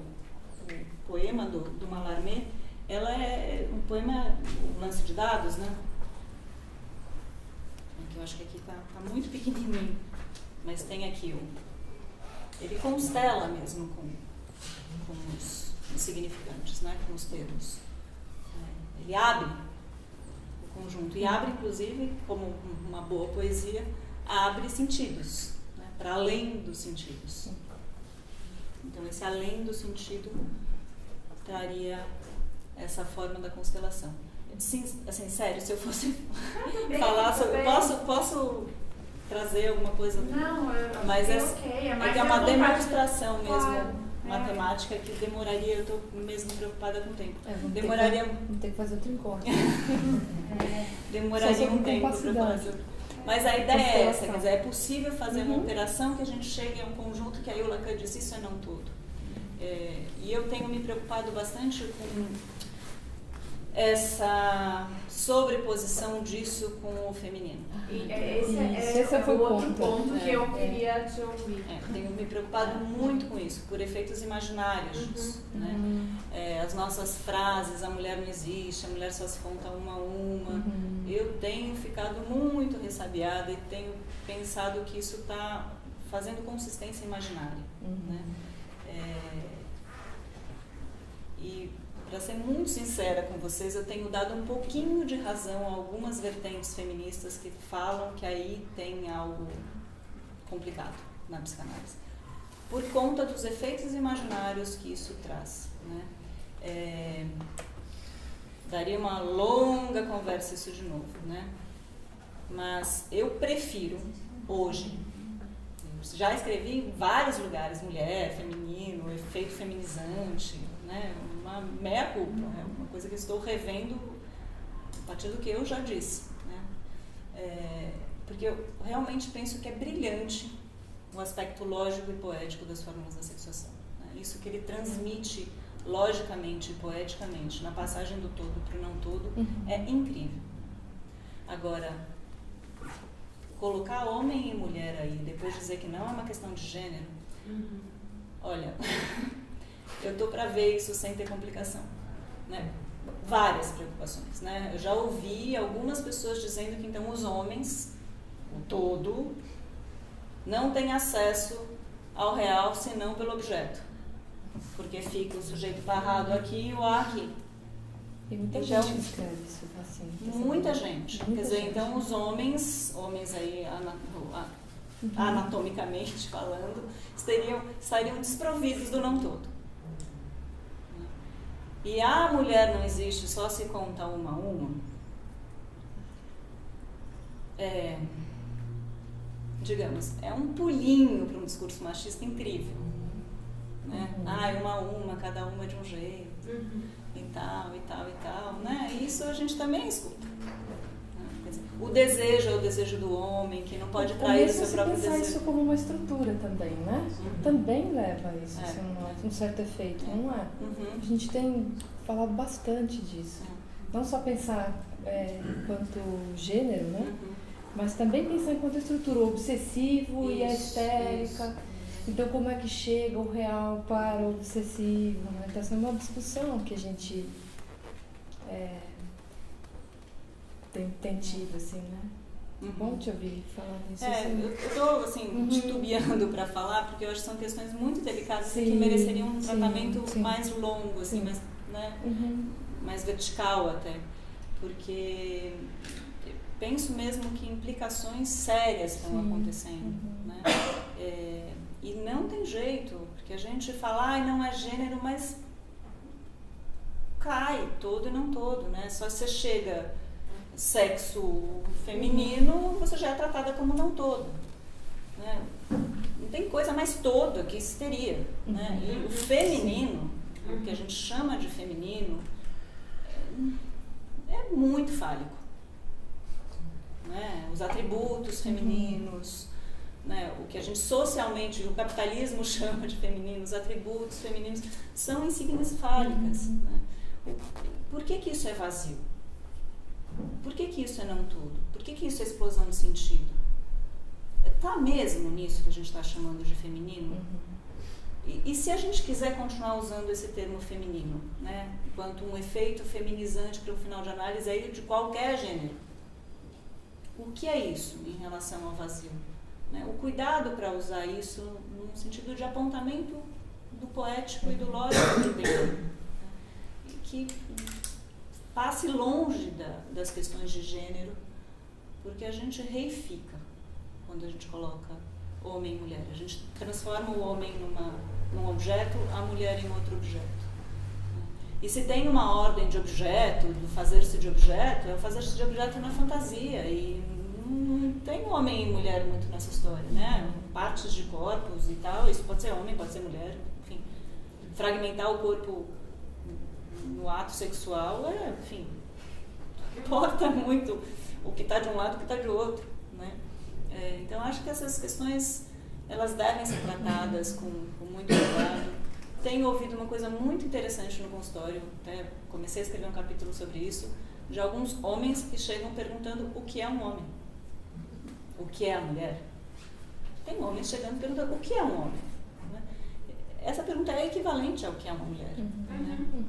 [SPEAKER 3] poema do Mallarmé, ela é um poema, um lance de dados, né? Que eu acho que aqui tá muito pequenininho, mas tem aqui ele constela mesmo com os significantes, né? Com os termos. Ele abre o conjunto e abre, inclusive, como uma boa poesia, abre sentidos, né? Para além dos sentidos. Então, esse além do sentido traria essa forma da constelação. Sim, assim, sério, se eu fosse falar sobre... Posso trazer alguma coisa?
[SPEAKER 5] Não,
[SPEAKER 3] mas é uma demonstração mesmo,
[SPEAKER 5] claro,
[SPEAKER 3] matemática, que demoraria, eu estou mesmo preocupada com o tempo.
[SPEAKER 1] Demoraria... Vou ter que fazer outro encontro.
[SPEAKER 3] Demoraria um tempo para fazer. Mas a ideia é essa, quer dizer, é possível fazer uma operação que a gente chegue a um conjunto que aí o Lacan diz, isso é não tudo. E eu tenho me preocupado bastante com essa sobreposição disso com o feminino.
[SPEAKER 5] E esse foi o outro ponto que eu queria te ouvir.
[SPEAKER 3] Tenho me preocupado muito com isso, por efeitos imaginários disso. Né? As nossas frases, a mulher não existe, a mulher só se conta uma a uma. Eu tenho ficado muito ressabiada e tenho pensado que isso está fazendo consistência imaginária. Né? E, para ser muito sincera com vocês, eu tenho dado um pouquinho de razão a algumas vertentes feministas que falam que aí tem algo complicado na psicanálise, por conta dos efeitos imaginários que isso traz. Né? Daria uma longa conversa isso de novo, né? Mas eu prefiro, hoje, já escrevi em vários lugares, mulher, feminino, efeito feminizante, né? Uma meia-culpa, uma coisa que estou revendo a partir do que eu já disse. Né? Porque eu realmente penso que é brilhante o aspecto lógico e poético das fórmulas da sexuação. Né? Isso que ele transmite logicamente e poeticamente na passagem do todo para o não todo é incrível. Agora, colocar homem e mulher aí, depois dizer que não é uma questão de gênero, olha... Eu estou para ver isso sem ter complicação, né? Várias preocupações, né? Eu já ouvi algumas pessoas dizendo que então os homens, o todo, não têm acesso ao real senão pelo objeto, porque fica o sujeito barrado aqui e o A aqui.
[SPEAKER 1] E muita gente escreve isso assim.
[SPEAKER 3] Muita gente. Quer dizer, então os homens aí anatomicamente falando, estariam desprovidos do não todo. E a mulher não existe, só se conta uma a uma, digamos, é um pulinho para um discurso machista incrível. Né? Uma a uma, cada uma de um jeito, e tal, e tal, e tal. Né? Isso a gente também escuta. Quer dizer, o desejo é o desejo do homem, que não pode trair o seu próprio desejo.
[SPEAKER 1] Pensar isso como uma estrutura também, né? Também leva a isso, um certo efeito, não é? A gente tem falado bastante disso. Não só pensar enquanto gênero, né? Mas também pensar enquanto estrutura, o obsessivo e a histérica. Então, como é que chega o real para o obsessivo? Né? Então, essa é uma discussão que a gente tem tido, assim, né? Bom te ouvir falar nisso.
[SPEAKER 3] Eu estou, assim, titubeando para falar, porque eu acho que são questões muito delicadas que mereceriam um tratamento mais longo, assim, mais, né? Mais vertical até. Porque penso mesmo que implicações sérias estão acontecendo, né? E não tem jeito, porque a gente fala, não é gênero, mas cai todo e não todo, né? Só você chega sexo feminino, você já é tratada como não todo, né? Não tem coisa mais toda que histeria, né? E o feminino, o que a gente chama de feminino, é muito fálico. os atributos femininos, né, o que a gente socialmente, o capitalismo chama de feminino, os atributos femininos, são insígnias fálicas. Né? Por que isso é vazio? Por que isso é não tudo? Por que isso é explosão de sentido? Está mesmo nisso que a gente está chamando de feminino? E se a gente quiser continuar usando esse termo feminino, né, enquanto um efeito feminizante para o final de análise aí de qualquer gênero, o que é isso em relação ao vazio? Né, o cuidado para usar isso no sentido de apontamento do poético e do lógico que tem, que passe longe das questões de gênero, porque a gente reifica quando a gente coloca homem e mulher. A gente transforma o homem num objeto, a mulher em outro objeto. E se tem uma ordem de objeto, do fazer-se de objeto, é o fazer-se de objeto na fantasia. E não tem homem e mulher muito nessa história, né? Partes de corpos e tal, isso pode ser homem, pode ser mulher, enfim. Fragmentar o corpo no ato sexual enfim, importa muito o que está de um lado e o que está de outro, né? Então acho que essas questões elas devem ser tratadas com muito cuidado. Tenho ouvido uma coisa muito interessante no consultório, até comecei a escrever um capítulo sobre isso, de alguns homens que chegam perguntando o que é um homem, o que é a mulher. Tem homens chegando perguntando o que é um homem, né? Essa pergunta é equivalente ao que é uma mulher, né?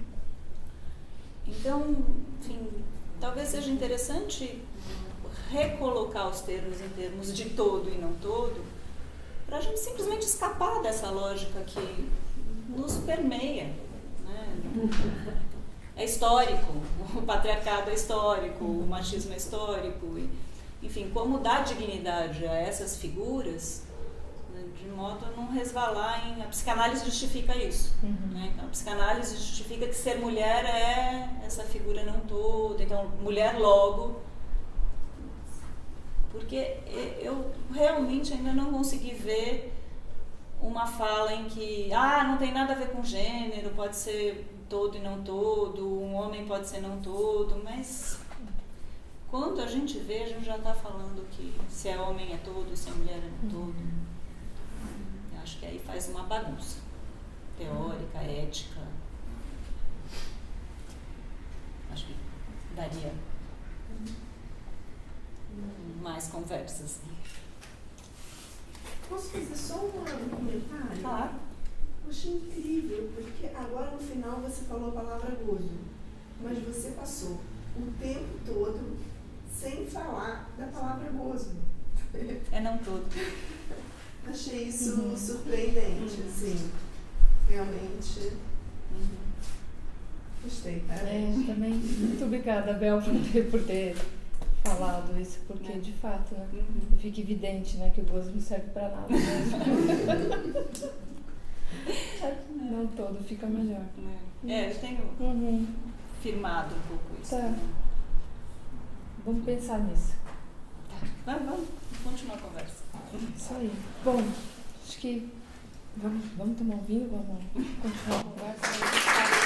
[SPEAKER 3] Então, enfim, talvez seja interessante recolocar os termos em termos de todo e não todo, para a gente simplesmente escapar dessa lógica que nos permeia, né? É histórico, o patriarcado é histórico, o machismo é histórico, e, enfim, como dar dignidade a essas figuras, né, de modo a não resvalar em... A psicanálise justifica isso, né? Então, a psicanálise justifica que ser mulher é essa figura não toda, então mulher logo... Porque eu realmente ainda não consegui ver uma fala em que não tem nada a ver com gênero, pode ser todo e não todo, um homem pode ser não todo, mas quando a gente vê, a gente já está falando que se é homem é todo, se é mulher é não todo. Eu acho que aí faz uma bagunça teórica, ética. Acho que daria mais conversas.
[SPEAKER 6] Posso fazer só um comentário?
[SPEAKER 3] Claro.
[SPEAKER 6] Eu achei incrível, porque agora no final você falou a palavra gozo, mas você passou o tempo todo sem falar da palavra gozo.
[SPEAKER 3] É não todo.
[SPEAKER 6] Achei isso surpreendente, assim. Realmente. Gostei, parabéns.
[SPEAKER 1] Também muito obrigada, Bel, por ter falado isso, porque de fato, né, fica evidente, né, que o gozo não serve para nada mesmo. Não todo, fica melhor.
[SPEAKER 3] Eu tenho firmado um pouco isso.
[SPEAKER 1] Tá. Vamos pensar nisso.
[SPEAKER 3] Vamos continuar a conversa.
[SPEAKER 1] Isso aí. Bom, acho que vamos tomar um vinho, vamos continuar a conversa.